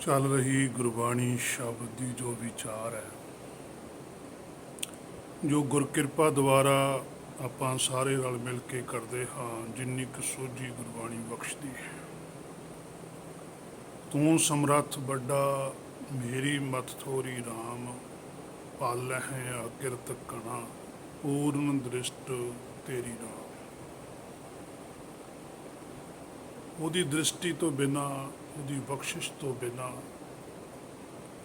ਚੱਲ ਰਹੀ ਗੁਰਬਾਣੀ ਸ਼ਬਦ ਦੀ ਜੋ ਵਿਚਾਰ ਹੈ, ਜੋ ਗੁਰਕਿਰਪਾ ਦੁਆਰਾ ਆਪਾਂ ਸਾਰੇ ਰਲ ਮਿਲ ਕੇ ਕਰਦੇ ਹਾਂ, ਜਿੰਨੀ ਕੁ ਸੋਝੀ ਗੁਰਬਾਣੀ ਬਖਸ਼ਦੀ ਹੈ। ਤੂੰ ਸਮਰੱਥ ਵੱਡਾ, ਮੇਰੀ ਮਤ ਥੋਰੀ ਰਾਮ, ਪਾਲਹਿ ਅਕਿਰਤ ਕਣਾ, ਪੂਰਨ ਦ੍ਰਿਸ਼ਟ ਤੇਰੀ ਰਾਮ। ਉਹਦੀ ਦ੍ਰਿਸ਼ਟੀ ਤੋਂ ਬਿਨਾਂ, ਉਹਦੀ ਬਖਸ਼ਿਸ਼ ਤੋਂ ਬਿਨਾਂ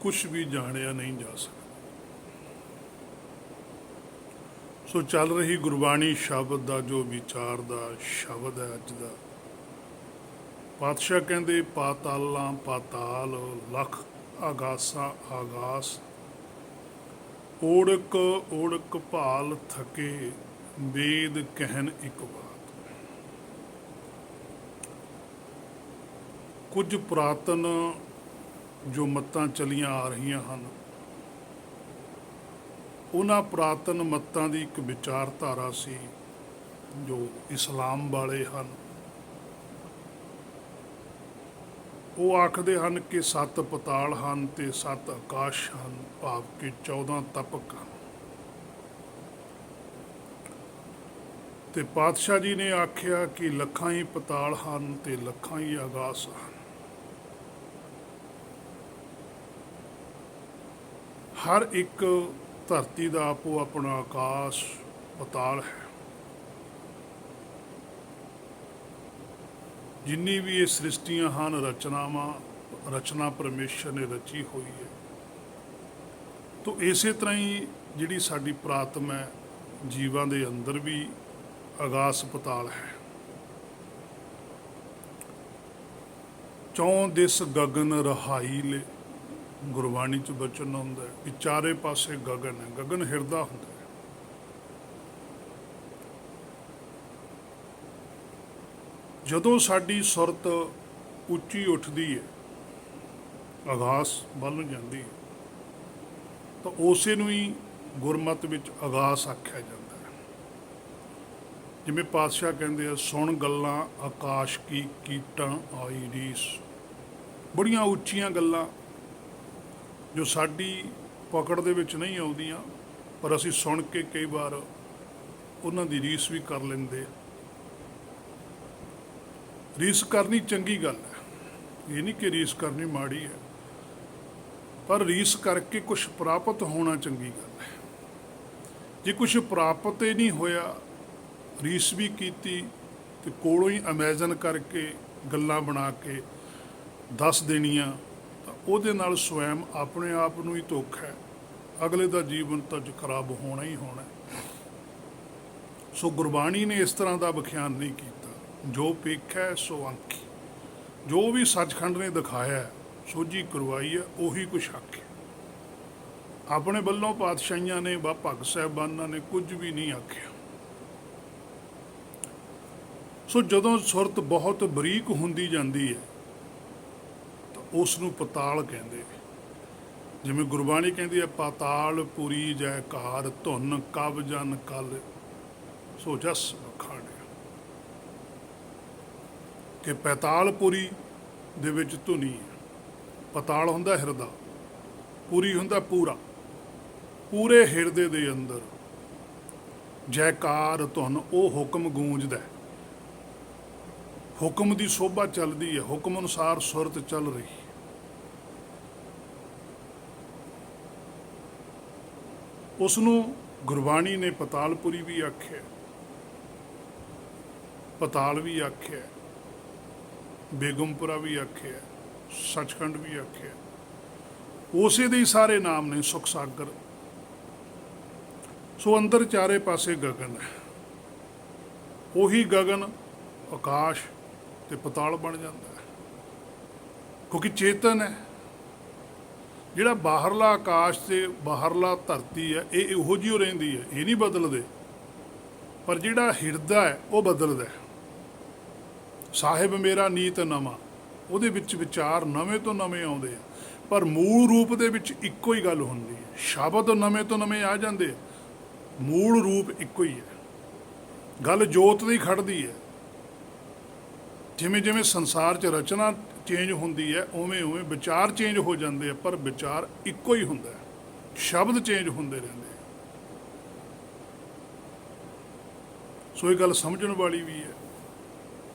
ਕੁਛ ਵੀ ਜਾਣਿਆ ਨਹੀਂ ਜਾ ਸਕਦਾ। ਸੋ ਚੱਲ ਰਹੀ ਗੁਰਬਾਣੀ ਸ਼ਬਦ ਦਾ ਜੋ ਵਿਚਾਰ ਦਾ ਸ਼ਬਦ ਹੈ ਅੱਜ ਦਾ, ਪਾਤਸ਼ਾਹ ਕਹਿੰਦੇ ਪਾਤਾਲਾਂ ਪਾਤਾਲ ਲੱਖ ਆਗਾਸਾਂ ਆਗਾਸ, ਓੜਕ ਓੜਕ ਭਾਲ ਥਕੇ, ਵੇਦ ਕਹਿਨ ਇੱਕ ਬਾਤ। ਕੁਝ ਪੁਰਾਤਨ ਜੋ ਮੱਤਾਂ ਚਲੀਆਂ ਆ ਰਹੀਆਂ ਹਨ, ਉਹਨਾਂ ਪੁਰਾਤਨ ਮੱਤਾਂ ਦੀ ਇੱਕ ਵਿਚਾਰਧਾਰਾ ਸੀ ਜੋ ਇਸਲਾਮ ਵਾਲੇ ਹਨ। ਉਹ ਆਖਦੇ ਹਨ ਕਿ 7 ਪਤਾਲ ਹਨ ਤੇ 7 ਆਕਾਸ਼ ਹਨ, ਭਾਵ ਕਿ 14 ਤਪਕ ਹਨ। ਤੇ ਪਾਤਸ਼ਾਹ ਜੀ ਨੇ ਆਖਿਆ ਕਿ ਲੱਖਾਂ ਹੀ ਪਤਾਲ ਹਨ ਤੇ ਲੱਖਾਂ ਹੀ ਆਕਾਸ਼ ਹਨ। ਹਰ ਇੱਕ ਧਰਤੀ ਦਾ ਆਪੋ ਆਪਣਾ ਆਕਾਸ਼ ਪਤਾਲ ਹੈ। ਜਿੰਨੀ ਵੀ ਇਹ ਸ੍ਰਿਸ਼ਟੀਆਂ ਹਨ, ਰਚਨਾ ਪਰਮੇਸ਼ਰ ਨੇ ਰਚੀ ਹੋਈ ਹੈ। ਤਾਂ ਇਸੇ ਤਰ੍ਹਾਂ ਹੀ ਜਿਹੜੀ ਸਾਡੀ ਪ੍ਰਾਤਮ ਹੈ, ਜੀਵਾਂ ਦੇ ਅੰਦਰ ਵੀ ਆਗਾਸ ਪਤਾਲ ਹੈ। ਚੌਂ ਦਿਸ ਗਗਨ ਰਹਾਈ ਲੈ, ਗੁਰਬਾਣੀ 'ਚ ਬਚਨ ਹੁੰਦਾ ਹੈ ਕਿ ਚਾਰੇ ਪਾਸੇ ਗਗਨ ਹੈ। ਗਗਨ ਹਿਰਦਾ ਹੁੰਦਾ ਹੈ। ਜਦੋਂ ਸਾਡੀ ਸੁਰਤ ਉੱਚੀ ਉੱਠਦੀ ਹੈ, ਆਗਾਸ ਵੱਲ ਨੂੰ ਜਾਂਦੀ ਹੈ, ਤਾਂ ਉਸੇ ਨੂੰ ਹੀ ਗੁਰਮਤ ਵਿੱਚ ਆਗਾਸ ਆਖਿਆ ਜਾਂਦਾ ਹੈ। ਜਿਵੇਂ ਪਾਤਸ਼ਾਹ ਕਹਿੰਦੇ ਆ, ਸੁਣ ਗੱਲਾਂ ਆਕਾਸ਼ ਕੀ ਕੀਟਾਂ ਆਈ ਰੀਸ। ਬੜੀਆਂ ਉੱਚੀਆਂ ਗੱਲਾਂ ਜੋ ਸਾਡੀ ਪਕੜ ਦੇ ਵਿੱਚ ਨਹੀਂ ਆਉਂਦੀਆਂ, ਪਰ ਅਸੀਂ ਸੁਣ ਕੇ ਕਈ ਵਾਰ ਉਹਨਾਂ ਦੀ ਰੀਸ ਵੀ ਕਰ ਲੈਂਦੇ। ਰੀਸ ਕਰਨੀ ਚੰਗੀ ਗੱਲ ਹੈ, ਇਹ ਨਹੀਂ ਕਿ ਰੀਸ ਕਰਨੀ ਮਾੜੀ ਹੈ, ਪਰ ਰੀਸ ਕਰਕੇ ਕੁਛ ਪ੍ਰਾਪਤ ਹੋਣਾ ਚੰਗੀ ਗੱਲ ਹੈ। ਜੇ ਕੁਛ ਪ੍ਰਾਪਤ ਹੀ ਨਹੀਂ ਹੋਇਆ, ਰੀਸ ਵੀ ਕੀਤੀ ਤੇ ਕੋਲੋਂ ਹੀ ਇਮੈਜਨ ਕਰਕੇ ਗੱਲਾਂ ਬਣਾ ਕੇ ਦੱਸ ਦੇਣੀਆਂ, ਤਾਂ ਉਹਦੇ ਨਾਲ ਸਵੈਮ ਆਪਣੇ ਆਪ ਨੂੰ ਹੀ ਧੋਖਾ ਹੈ। ਅਗਲੇ ਦਾ ਜੀਵਨ ਤਾਂ ਖਰਾਬ ਹੋਣਾ ਹੀ ਹੋਣਾ। ਸੋ ਗੁਰਬਾਣੀ ਨੇ ਇਸ ਤਰ੍ਹਾਂ ਦਾ ਵਿਖਿਆਨ ਨਹੀਂ ਕੀਤਾ। ਜੋ ਪੇਖੈ ਸੋ ਆਂਖੀ, ਜੋ ਵੀ ਸੱਚਖੰਡ ਨੇ ਦਿਖਾਇਆ, ਸੋਝੀ ਕਰਵਾਈ ਹੈ, ਉਹੀ ਕੁਛ ਆਖਿਆ। ਆਪਣੇ ਵੱਲੋਂ ਪਾਤਸ਼ਾਹੀਆਂ ਨੇ ਵਾ ਭਗਤ ਸਾਹਿਬਾਨਾਂ ਨੇ ਕੁਝ ਵੀ ਨਹੀਂ ਆਖਿਆ। ਸੋ ਜਦੋਂ ਸੁਰਤ ਬਹੁਤ ਬਰੀਕ ਹੁੰਦੀ ਜਾਂਦੀ ਹੈ ਤਾਂ ਉਸ ਨੂੰ ਪਤਾਲ ਕਹਿੰਦੇ। ਜਿਵੇਂ ਗੁਰਬਾਣੀ ਕਹਿੰਦੀ ਹੈ, ਪਾਤਾਲ ਪੁਰੀ ਜੈਕਾਰ, ਧੁਨ ਕਵ ਜਨ ਕਲ, ਸੋ ਜਸ ਵਖਾਣਿਆ। ਕਿ ਪੈਤਾਲਪੁਰੀ ਦੇ ਵਿੱਚ ਧੁਨੀ ਹੈ। ਪਤਾਲ ਹੁੰਦਾ ਹਿਰਦਾ, ਪੁਰੀ ਹੁੰਦਾ ਪੂਰਾ। ਪੂਰੇ ਹਿਰਦੇ ਦੇ ਅੰਦਰ ਜੈਕਾਰ ਧੁਨ, ਉਹ ਹੁਕਮ ਗੂੰਜਦਾ। ਹੁਕਮ ਦੀ ਸੋਭਾ ਚੱਲਦੀ ਹੈ, ਹੁਕਮ ਅਨੁਸਾਰ ਸੁਰਤ ਚੱਲ ਰਹੀ ਹੈ। ਉਸ ਨੂੰ ਗੁਰਬਾਣੀ ਨੇ ਪਤਾਲਪੁਰੀ ਵੀ ਆਖਿਆ, ਪਤਾਲ ਵੀ ਆਖਿਆ, ਬੇਗਮਪੁਰਾ ਵੀ ਆਖਿਆ, ਸੱਚਖੰਡ ਵੀ ਆਖਿਆ। ਉਸੇ ਦੇ ਹੀ ਸਾਰੇ ਨਾਮ ਨੇ, ਸੁਖ ਸਾਗਰ। ਸੋ ਅੰਦਰ ਚਾਰੇ ਪਾਸੇ ਗਗਨ ਹੈ। ਉਹੀ ਗਗਨ ਆਕਾਸ਼ ਤੇ ਪਤਾਲ ਬਣ ਜਾਂਦਾ ਹੈ, ਕਿਉਂਕਿ ਚੇਤਨ ਹੈ। ਜਿਹੜਾ ਬਾਹਰਲਾ ਆਕਾਸ਼ ਤੇ ਬਾਹਰਲਾ ਧਰਤੀ ਹੈ, ਇਹ ਇਹੋ ਜਿਹੀ ਰਹਿੰਦੀ ਹੈ, ਇਹ ਨਹੀਂ ਬਦਲਦੇ। ਪਰ ਜਿਹੜਾ ਹਿਰਦਾ ਹੈ ਉਹ ਬਦਲਦਾ ਹੈ। ਸਾਹਿਬ ਮੇਰਾ ਨੀਤ ਨਵਾਂ, ਉਹਦੇ ਵਿੱਚ ਵਿਚਾਰ ਨਵੇਂ ਤੋਂ ਨਵੇਂ ਆਉਂਦੇ ਆ, ਪਰ ਮੂਲ ਰੂਪ ਦੇ ਵਿੱਚ ਇੱਕੋ ਹੀ ਗੱਲ ਹੁੰਦੀ ਹੈ। ਸ਼ਬਦ ਨਵੇਂ ਤੋਂ ਨਵੇਂ ਆ ਜਾਂਦੇ, ਮੂਲ ਰੂਪ ਇੱਕੋ ਹੀ ਹੈ। ਗੱਲ ਜੋਤ ਦੀ ਖੜਦੀ ਹੈ। ਜਿਵੇਂ ਜਿਵੇਂ ਸੰਸਾਰ 'ਚ ਰਚਨਾ ਚੇਂਜ ਹੁੰਦੀ ਹੈ ਉਵੇਂ ਉਵੇਂ ਵਿਚਾਰ ਚੇਂਜ ਹੋ ਜਾਂਦੇ ਆ, ਪਰ ਵਿਚਾਰ ਇੱਕੋ ਹੀ ਹੁੰਦਾ ਹੈ। ਸ਼ਬਦ ਚੇਂਜ ਹੁੰਦੇ ਰਹਿੰਦੇ ਆ। ਸੋ ਇਹ ਗੱਲ ਸਮਝਣ ਵਾਲੀ ਵੀ ਹੈ।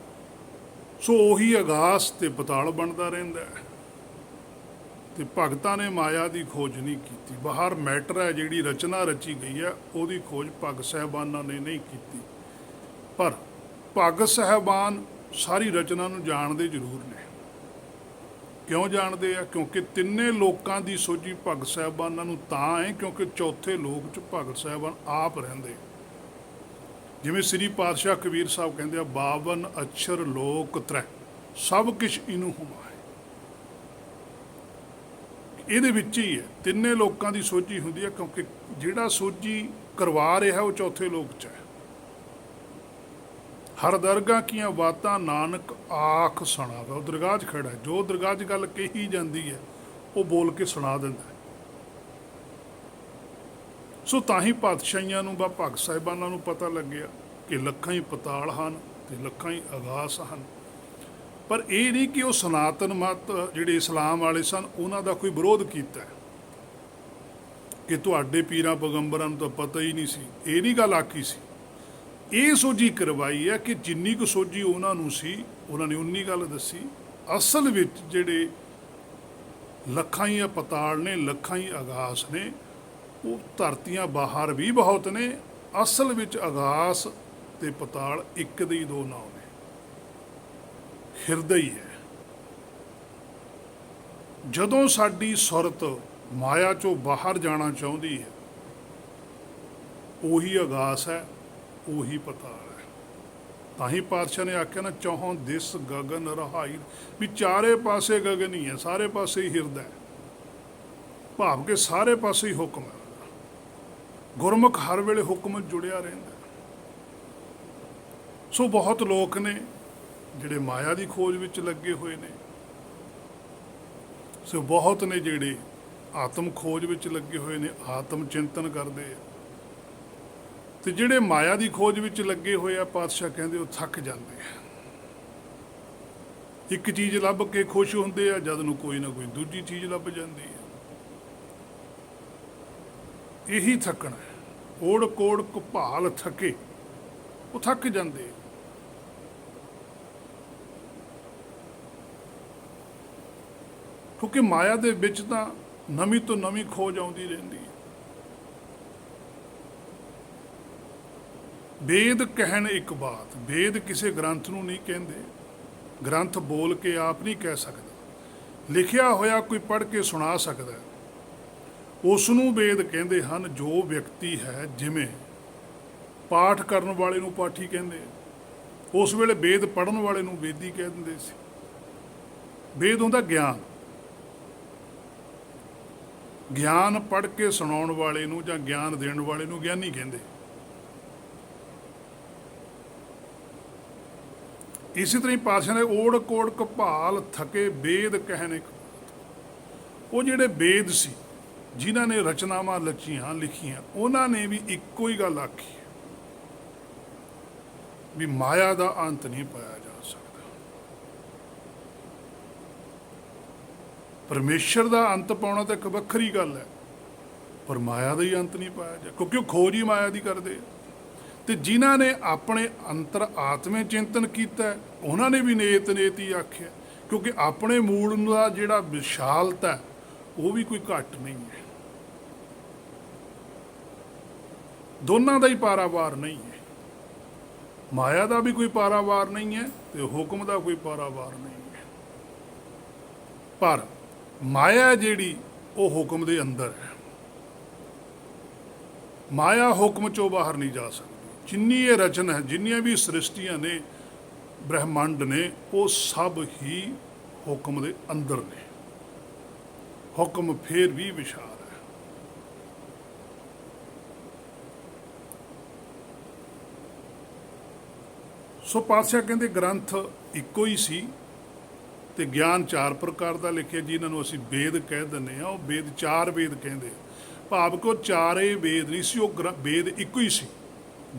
ਸੋ ਉਹੀ ਆਗਾਸ ਤੇ ਪਤਾਲ ਬਣਦਾ ਰਹਿੰਦਾ ਹੈ। ਤੇ ਭਗਤਾਂ ਨੇ ਮਾਇਆ ਦੀ ਖੋਜ ਨਹੀਂ ਕੀਤੀ। ਬਾਹਰ ਮੈਟਰ ਹੈ, ਜਿਹੜੀ ਰਚਨਾ ਰਚੀ ਗਈ ਹੈ ਉਹਦੀ ਖੋਜ ਭਗਤ ਸਾਹਿਬਾਨਾਂ ਨੇ ਨਹੀਂ ਕੀਤੀ। ਪਰ ਭਗਤ ਸਾਹਿਬਾਨ ਸਾਰੀ ਰਚਨਾ ਨੂੰ ਜਾਣਦੇ ਜ਼ਰੂਰ ਨੇ। ਕਿਉਂ ਜਾਣਦੇ ਆ? ਕਿਉਂਕਿ ਤਿੰਨੇ ਲੋਕਾਂ ਦੀ ਸੋਝੀ ਭਗਤ ਸਾਹਿਬਾਨਾਂ ਨੂੰ ਤਾਂ ਹੈ ਕਿਉਂਕਿ ਚੌਥੇ ਲੋਕ 'ਚ ਭਗਤ ਸਾਹਿਬਾਨ ਆਪ ਰਹਿੰਦੇ। ਜਿਵੇਂ ਸ੍ਰੀ ਪਾਤਸ਼ਾਹ ਕਬੀਰ ਸਾਹਿਬ ਕਹਿੰਦੇ ਆ, 52 ਅਛਰ ਲੋਕ ਤ੍ਰੈ ਸਭ ਕਿਛ ਇਹਨੂੰ ਹੁਮਾ ਹੈ। ਇਹਦੇ ਵਿੱਚ ਹੀ ਹੈ, ਤਿੰਨੇ ਲੋਕਾਂ ਦੀ ਸੋਝੀ ਹੁੰਦੀ ਹੈ ਕਿਉਂਕਿ ਜਿਹੜਾ ਸੋਝੀ ਕਰਵਾ ਰਿਹਾ ਉਹ ਚੌਥੇ ਲੋਕ 'ਚ ਹੈ। ਹਰ ਦਰਗਾਹ ਕੀਆਂ ਬਾਤਾਂ ਨਾਨਕ ਆਖ ਸੁਣਾਵੇ। ਉਹ ਦਰਗਾਹ 'ਚ ਖੜਾ ਹੈ, ਜੋ ਦਰਗਾਹ 'ਚ ਗੱਲ ਕਹੀ ਜਾਂਦੀ ਹੈ ਉਹ ਬੋਲ ਕੇ ਸੁਣਾ ਦਿੰਦਾ ਹੈ। ਸੋ ਤਾਂ ਹੀ ਪਾਤਸ਼ਾਹੀਆਂ ਨੂੰ বা ਭਗਤ ਸਾਹਿਬਾਨਾਂ ਨੂੰ ਪਤਾ ਲੱਗਿਆ ਕਿ ਲੱਖਾਂ ਹੀ ਪਤਾਲ ਹਨ ਤੇ ਲੱਖਾਂ ਹੀ ਆਗਾਸ ਹਨ। ਪਰ ਇਹ ਨਹੀਂ ਕਿ ਉਹ ਸਨਾਤਨ ਮਤ ਜਿਹੜੇ ਇਸਲਾਮ ਵਾਲੇ ਸਨ ਉਹਨਾਂ ਦਾ ਕੋਈ ਵਿਰੋਧ ਕੀਤਾ ਕਿ ਤੁਹਾਡੇ ਪੀਰਾਂ ਪੈਗੰਬਰਾਂ ਨੂੰ ਤਾਂ ਪਤਾ ਹੀ ਨਹੀਂ ਸੀ। ਇਹ ਨਹੀਂ ਗੱਲ ਆਖੀ ਸੀ। ਇਹ ਸੋਝੀ ਕਰਵਾਈ ਹੈ ਕਿ ਜਿੰਨੀ ਕੁ ਸੋਝੀ ਉਹਨਾਂ ਨੂੰ ਸੀ ਉਹਨਾਂ ਨੇ ਉਨੀ ਗੱਲ ਦੱਸੀ। ਅਸਲ ਵਿੱਚ ਜਿਹੜੇ ਲੱਖਾਂ ਹੀ ਪਤਾਲ ਨੇ, ਲੱਖਾਂ ਹੀ ਆਗਾਸ ਨੇ, ਉਹ ਧਰਤੀਆਂ ਬਾਹਰ ਵੀ ਬਹੁਤ ਨੇ। ਅਸਲ ਵਿੱਚ ਆਗਾਸ ਤੇ ਪਤਾਲ ਇੱਕ ਦੇ ਹੀ ਦੋ ਨਾਮ ਨੇ, ਹਿਰਦਾ ਹੀ ਹੈ। ਜਦੋਂ ਸਾਡੀ ਸੁਰਤ ਮਾਇਆ ਚੋਂ ਬਾਹਰ ਜਾਣਾ ਚਾਹੁੰਦੀ ਹੈ, ਉਹੀ ਆਗਾਸ ਹੈ, ਉਹੀ ਪਤਾਲ ਹੈ। ਤਾਂ ਹੀ ਪਾਤਸ਼ਾਹ ਨੇ ਆਖਿਆ ਨਾ, ਚੌਹਾਂ ਦਿਸ ਗਗਨ ਰਹਾਈ, ਵੀ ਚਾਰੇ ਪਾਸੇ ਗਗਨ ਹੀ ਹੈ, ਸਾਰੇ ਪਾਸੇ ਹੀ ਹਿਰਦਾ ਹੈ। ਭਾਵ ਕਿ ਸਾਰੇ ਪਾਸੇ ਹੀ ਹੁਕਮ ਹੈ। ਗੁਰਮੁਖ ਹਰ ਵੇਲੇ ਹੁਕਮ ਜੁੜਿਆ ਰਹਿੰਦਾ। ਸੋ ਬਹੁਤ ਲੋਕ ਨੇ ਜਿਹੜੇ ਮਾਇਆ ਦੀ ਖੋਜ ਵਿੱਚ ਲੱਗੇ ਹੋਏ ਨੇ। ਸੋ ਬਹੁਤ ਨੇ ਜਿਹੜੇ ਆਤਮ ਖੋਜ ਵਿੱਚ ਲੱਗੇ ਹੋਏ ਨੇ, ਆਤਮ ਚਿੰਤਨ ਕਰਦੇ ਆ। ਤੇ ਜਿਹੜੇ ਮਾਇਆ ਦੀ ਖੋਜ ਵਿੱਚ ਲੱਗੇ ਹੋਏ ਆ, ਪਾਤਸ਼ਾਹ ਕਹਿੰਦੇ ਉਹ ਥੱਕ ਜਾਂਦੇ ਆ। ਇੱਕ ਚੀਜ਼ ਲੱਭ ਕੇ ਖੁਸ਼ ਹੁੰਦੇ ਆ, ਜਦ ਨੂੰ ਕੋਈ ਨਾ ਕੋਈ ਦੂਜੀ ਚੀਜ਼ ਲੱਭ ਜਾਂਦੀ ਹੈ। ਇਹੀ ਥੱਕਣਾ ਹੈ। ਓੜ ਕੋੜ ਘੁਪਾਲ ਥਕੇ, ਉਹ ਥੱਕ ਜਾਂਦੇ। ਕਿਉਂਕਿ ਮਾਇਆ ਦੇ ਵਿੱਚ ਤਾਂ ਨਵੀਂ ਤੋਂ ਨਵੀਂ ਖੋਜ ਆਉਂਦੀ ਰਹਿੰਦੀ ਹੈ। ਵੇਦ ਕਹਿਣ ਇੱਕ ਬਾਤ, ਵੇਦ ਕਿਸੇ ਗ੍ਰੰਥ ਨੂੰ ਨਹੀਂ ਕਹਿੰਦੇ। ਗ੍ਰੰਥ ਬੋਲ ਕੇ ਆਪ ਨਹੀਂ ਕਹਿ ਸਕਦਾ, ਲਿਖਿਆ ਹੋਇਆ ਕੋਈ ਪੜ੍ਹ ਕੇ ਸੁਣਾ ਸਕਦਾ, ਉਸ ਨੂੰ ਵੇਦ ਕਹਿੰਦੇ ਹਨ। ਜੋ ਵਿਅਕਤੀ ਹੈ, ਜਿਵੇਂ ਪਾਠ ਕਰਨ ਵਾਲੇ ਨੂੰ ਪਾਠੀ ਕਹਿੰਦੇ, ਉਸ ਵੇਲੇ ਵੇਦ ਪੜ੍ਹਨ ਵਾਲੇ ਨੂੰ ਵੇਦੀ ਕਹਿ ਦਿੰਦੇ ਸੀ। ਵੇਦ ਹੁੰਦਾ ਗਿਆਨ। ਗਿਆਨ ਪੜ੍ਹ ਕੇ ਸੁਣਾਉਣ ਵਾਲੇ ਨੂੰ ਜਾਂ ਗਿਆਨ ਦੇਣ ਵਾਲੇ ਨੂੰ ਗਿਆਨੀ ਕਹਿੰਦੇ। ਇਸੇ ਤਰ੍ਹਾਂ ਹੀ ਪਾਤਸ਼ਾਹ ਨੇ ਓੜ ਕੋੜ ਘਪਾਲ ਥਕੇ ਵੇਦ ਕਹਿਣੇ। ਉਹ ਜਿਹੜੇ ਵੇਦ ਸੀ ਜਿਨ੍ਹਾਂ ਨੇ ਰਚਨਾਵਾਂ ਰਚੀਆਂ ਲਿਖੀਆਂ, ਉਹਨਾਂ ਨੇ ਵੀ ਇੱਕੋ ਹੀ ਗੱਲ ਆਖੀ ਵੀ ਮਾਇਆ ਦਾ ਅੰਤ ਨਹੀਂ ਪਾਇਆ ਜਾ ਸਕਦਾ। ਪਰਮੇਸ਼ਰ ਦਾ ਅੰਤ ਪਾਉਣਾ ਤਾਂ ਇੱਕ ਵੱਖਰੀ ਗੱਲ ਹੈ, ਪਰ ਮਾਇਆ ਦਾ ਹੀ ਅੰਤ ਨਹੀਂ ਪਾਇਆ ਜਾ, ਕਿਉਂਕਿ ਉਹ ਖੋਜ ਹੀ ਮਾਇਆ ਦੀ ਕਰਦੇ। ਤੇ ਜਿਨ੍ਹਾਂ ਨੇ ਆਪਣੇ ਅੰਤਰ ਆਤਮੇ ਚਿੰਤਨ ਕੀਤਾ, ਉਹਨਾਂ ਨੇ ਵੀ ਨੇਤ ਨੇਤ ਹੀ ਆਖਿਆ, ਕਿਉਂਕਿ ਆਪਣੇ ਮੂਲ ਦਾ ਜਿਹੜਾ ਵਿਸ਼ਾਲਤਾ ਉਹ ਵੀ ਕੋਈ ਘੱਟ ਨਹੀਂ ਹੈ। ਦੋਨਾਂ ਦਾ ਹੀ ਪਾਰਾਵਾਰ ਨਹੀਂ ਹੈ। ਮਾਇਆ ਦਾ ਵੀ ਕੋਈ ਪਾਰਾਵਾਰ ਨਹੀਂ ਹੈ ਤੇ ਹੁਕਮ ਦਾ ਕੋਈ ਪਾਰਾਵਾਰ ਨਹੀਂ ਹੈ। ਪਰ ਮਾਇਆ ਜਿਹੜੀ ਉਹ ਹੁਕਮ ਦੇ ਅੰਦਰ ਹੈ। ਮਾਇਆ ਹੁਕਮ ਚੋਂ ਬਾਹਰ ਨਹੀਂ ਜਾ ਸਕਦੀ। ਜਿੰਨੀ ਇਹ ਰਚਨਾ ਹੈ, ਜਿੰਨੀਆਂ ਵੀ ਸ੍ਰਿਸ਼ਟੀਆਂ ਨੇ, ਬ੍ਰਹਿਮੰਡ ਨੇ, ਉਹ ਸਭ ਹੀ ਹੁਕਮ ਦੇ ਅੰਦਰ ਨੇ। ਹੁਕਮ ਫੇਰ ਵੀ ਵਿਸ਼ਾਲ ਹੈ। ਸੋ ਪਾਤਸ਼ਾਹ ਕਹਿੰਦੇ ਗ੍ਰੰਥ ਇੱਕੋ ਹੀ ਸੀ ਤੇ ਗਿਆਨ ਚਾਰ ਪ੍ਰਕਾਰ ਦਾ ਲਿਖਿਆ, ਜਿਨ੍ਹਾਂ ਨੂੰ ਅਸੀਂ ਵੇਦ ਕਹਿ ਦਿੰਦੇ ਹਾਂ। ਉਹ ਵੇਦ ਚਾਰ ਵੇਦ ਕਹਿੰਦੇ, ਭਾਵ ਕਿ ਉਹ ਚਾਰੇ ਵੇਦ ਨਹੀਂ ਸੀ, ਉਹ ਵੇਦ ਇੱਕੋ ਹੀ ਸੀ।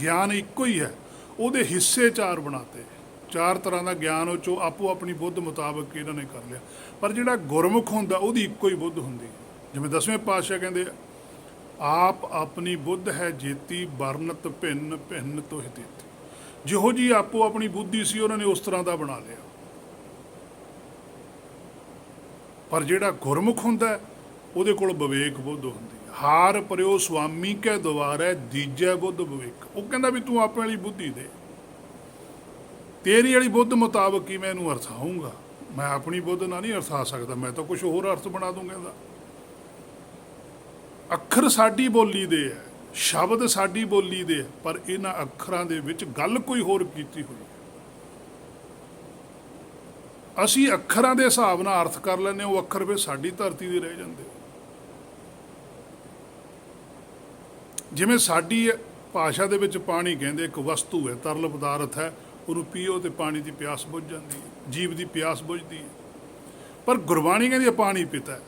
ਗਿਆਨ ਇੱਕੋ ਹੀ ਹੈ, ਉਹਦੇ ਹਿੱਸੇ ਚਾਰ ਬਣਾਤੇ, चार तरह का ज्ञान ਉਹ ਚੋਂ ਆਪੋ ਆਪਣੀ ਬੁੱਧ ਮੁਤਾਬਕ ਇਹਨਾਂ ਨੇ ਕਰ ਲਿਆ। ਪਰ ਜਿਹੜਾ ਗੁਰਮੁਖ ਹੁੰਦਾ ਉਹਦੀ ਇੱਕੋ ਹੀ ਬੁੱਧ ਹੁੰਦੀ ਹੈ। ਜਿਵੇਂ 10ਵੇਂ ਪਾਤਸ਼ਾਹ ਕਹਿੰਦੇ ਆਪ ਆਪਣੀ ਬੁੱਧ ਹੈ ਜੇਤੀ ਵਰਨਤ ਭਿੰਨ ਭਿੰਨ ਤੋਹਿ ਦੇਤੀ। ਜਿਹੋ ਜੀ ਆਪੋ ਆਪਣੀ ਬੁੱਧੀ ਸੀ ਉਹਨਾਂ ਨੇ ਉਸ ਤਰ੍ਹਾਂ ਦਾ ਬਣਾ ਲਿਆ। ਪਰ ਜਿਹੜਾ ਗੁਰਮੁਖ ਹੁੰਦਾ ਉਹਦੇ ਕੋਲ ਵਿਵੇਕ ਬੁੱਧ ਹੁੰਦੀ ਹੈ। ਹਾਰ ਪਰਿਓ ਸੁਆਮੀ ਕੇ ਦੁਆਰੇ ਦੀਜੈ ਬੁੱਧ ਵਿਵੇਕ। ਉਹ ਕਹਿੰਦਾ ਵੀ ਤੂੰ ਆਪਣੇ ਵਾਲੀ ਬੁੱਧੀ ਦੇ, ਤੇਰੀ ਵਾਲੀ ਬੁੱਧ ਮੁਤਾਬਕ ਹੀ ਮੈਂ ਇਹਨੂੰ ਅਰਥਾਊਂਗਾ। ਮੈਂ ਆਪਣੀ ਬੁੱਧ ਨਾਲ ਨਹੀਂ ਅਰਥਾ ਸਕਦਾ, ਮੈਂ ਤਾਂ ਕੁਝ ਹੋਰ ਅਰਥ ਬਣਾ ਦੂੰਗਾ ਇਹਦਾ। ਅੱਖਰ ਸਾਡੀ ਬੋਲੀ ਦੇ ਹੈ, ਸ਼ਬਦ ਸਾਡੀ ਬੋਲੀ ਦੇ ਹੈ, ਪਰ ਇਹਨਾਂ ਅੱਖਰਾਂ ਦੇ ਵਿੱਚ ਗੱਲ ਕੋਈ ਹੋਰ ਕੀਤੀ ਹੋਈ ਹੈ। ਅਸੀਂ ਅੱਖਰਾਂ ਦੇ ਹਿਸਾਬ ਨਾਲ ਅਰਥ ਕਰ ਲੈਂਦੇ, ਉਹ ਅੱਖਰ ਫਿਰ ਸਾਡੀ ਧਰਤੀ ਦੇ ਰਹਿ ਜਾਂਦੇ। ਜਿਵੇਂ ਸਾਡੀ ਭਾਸ਼ਾ ਦੇ ਵਿੱਚ ਪਾਣੀ ਕਹਿੰਦੇ ਇੱਕ ਵਸਤੂ ਹੈ, ਤਰਲ ਪਦਾਰਥ ਹੈ, ਉਹਨੂੰ ਪੀਓ ਤੇ ਪਾਣੀ ਦੀ ਪਿਆਸ ਬੁੱਝ ਜਾਂਦੀ ਹੈ, ਜੀਵ ਦੀ ਪਿਆਸ ਬੁੱਝਦੀ ਹੈ। ਪਰ ਗੁਰਬਾਣੀ ਕਹਿੰਦੀ ਪਾਣੀ ਪਿਤਾ ਹੈ।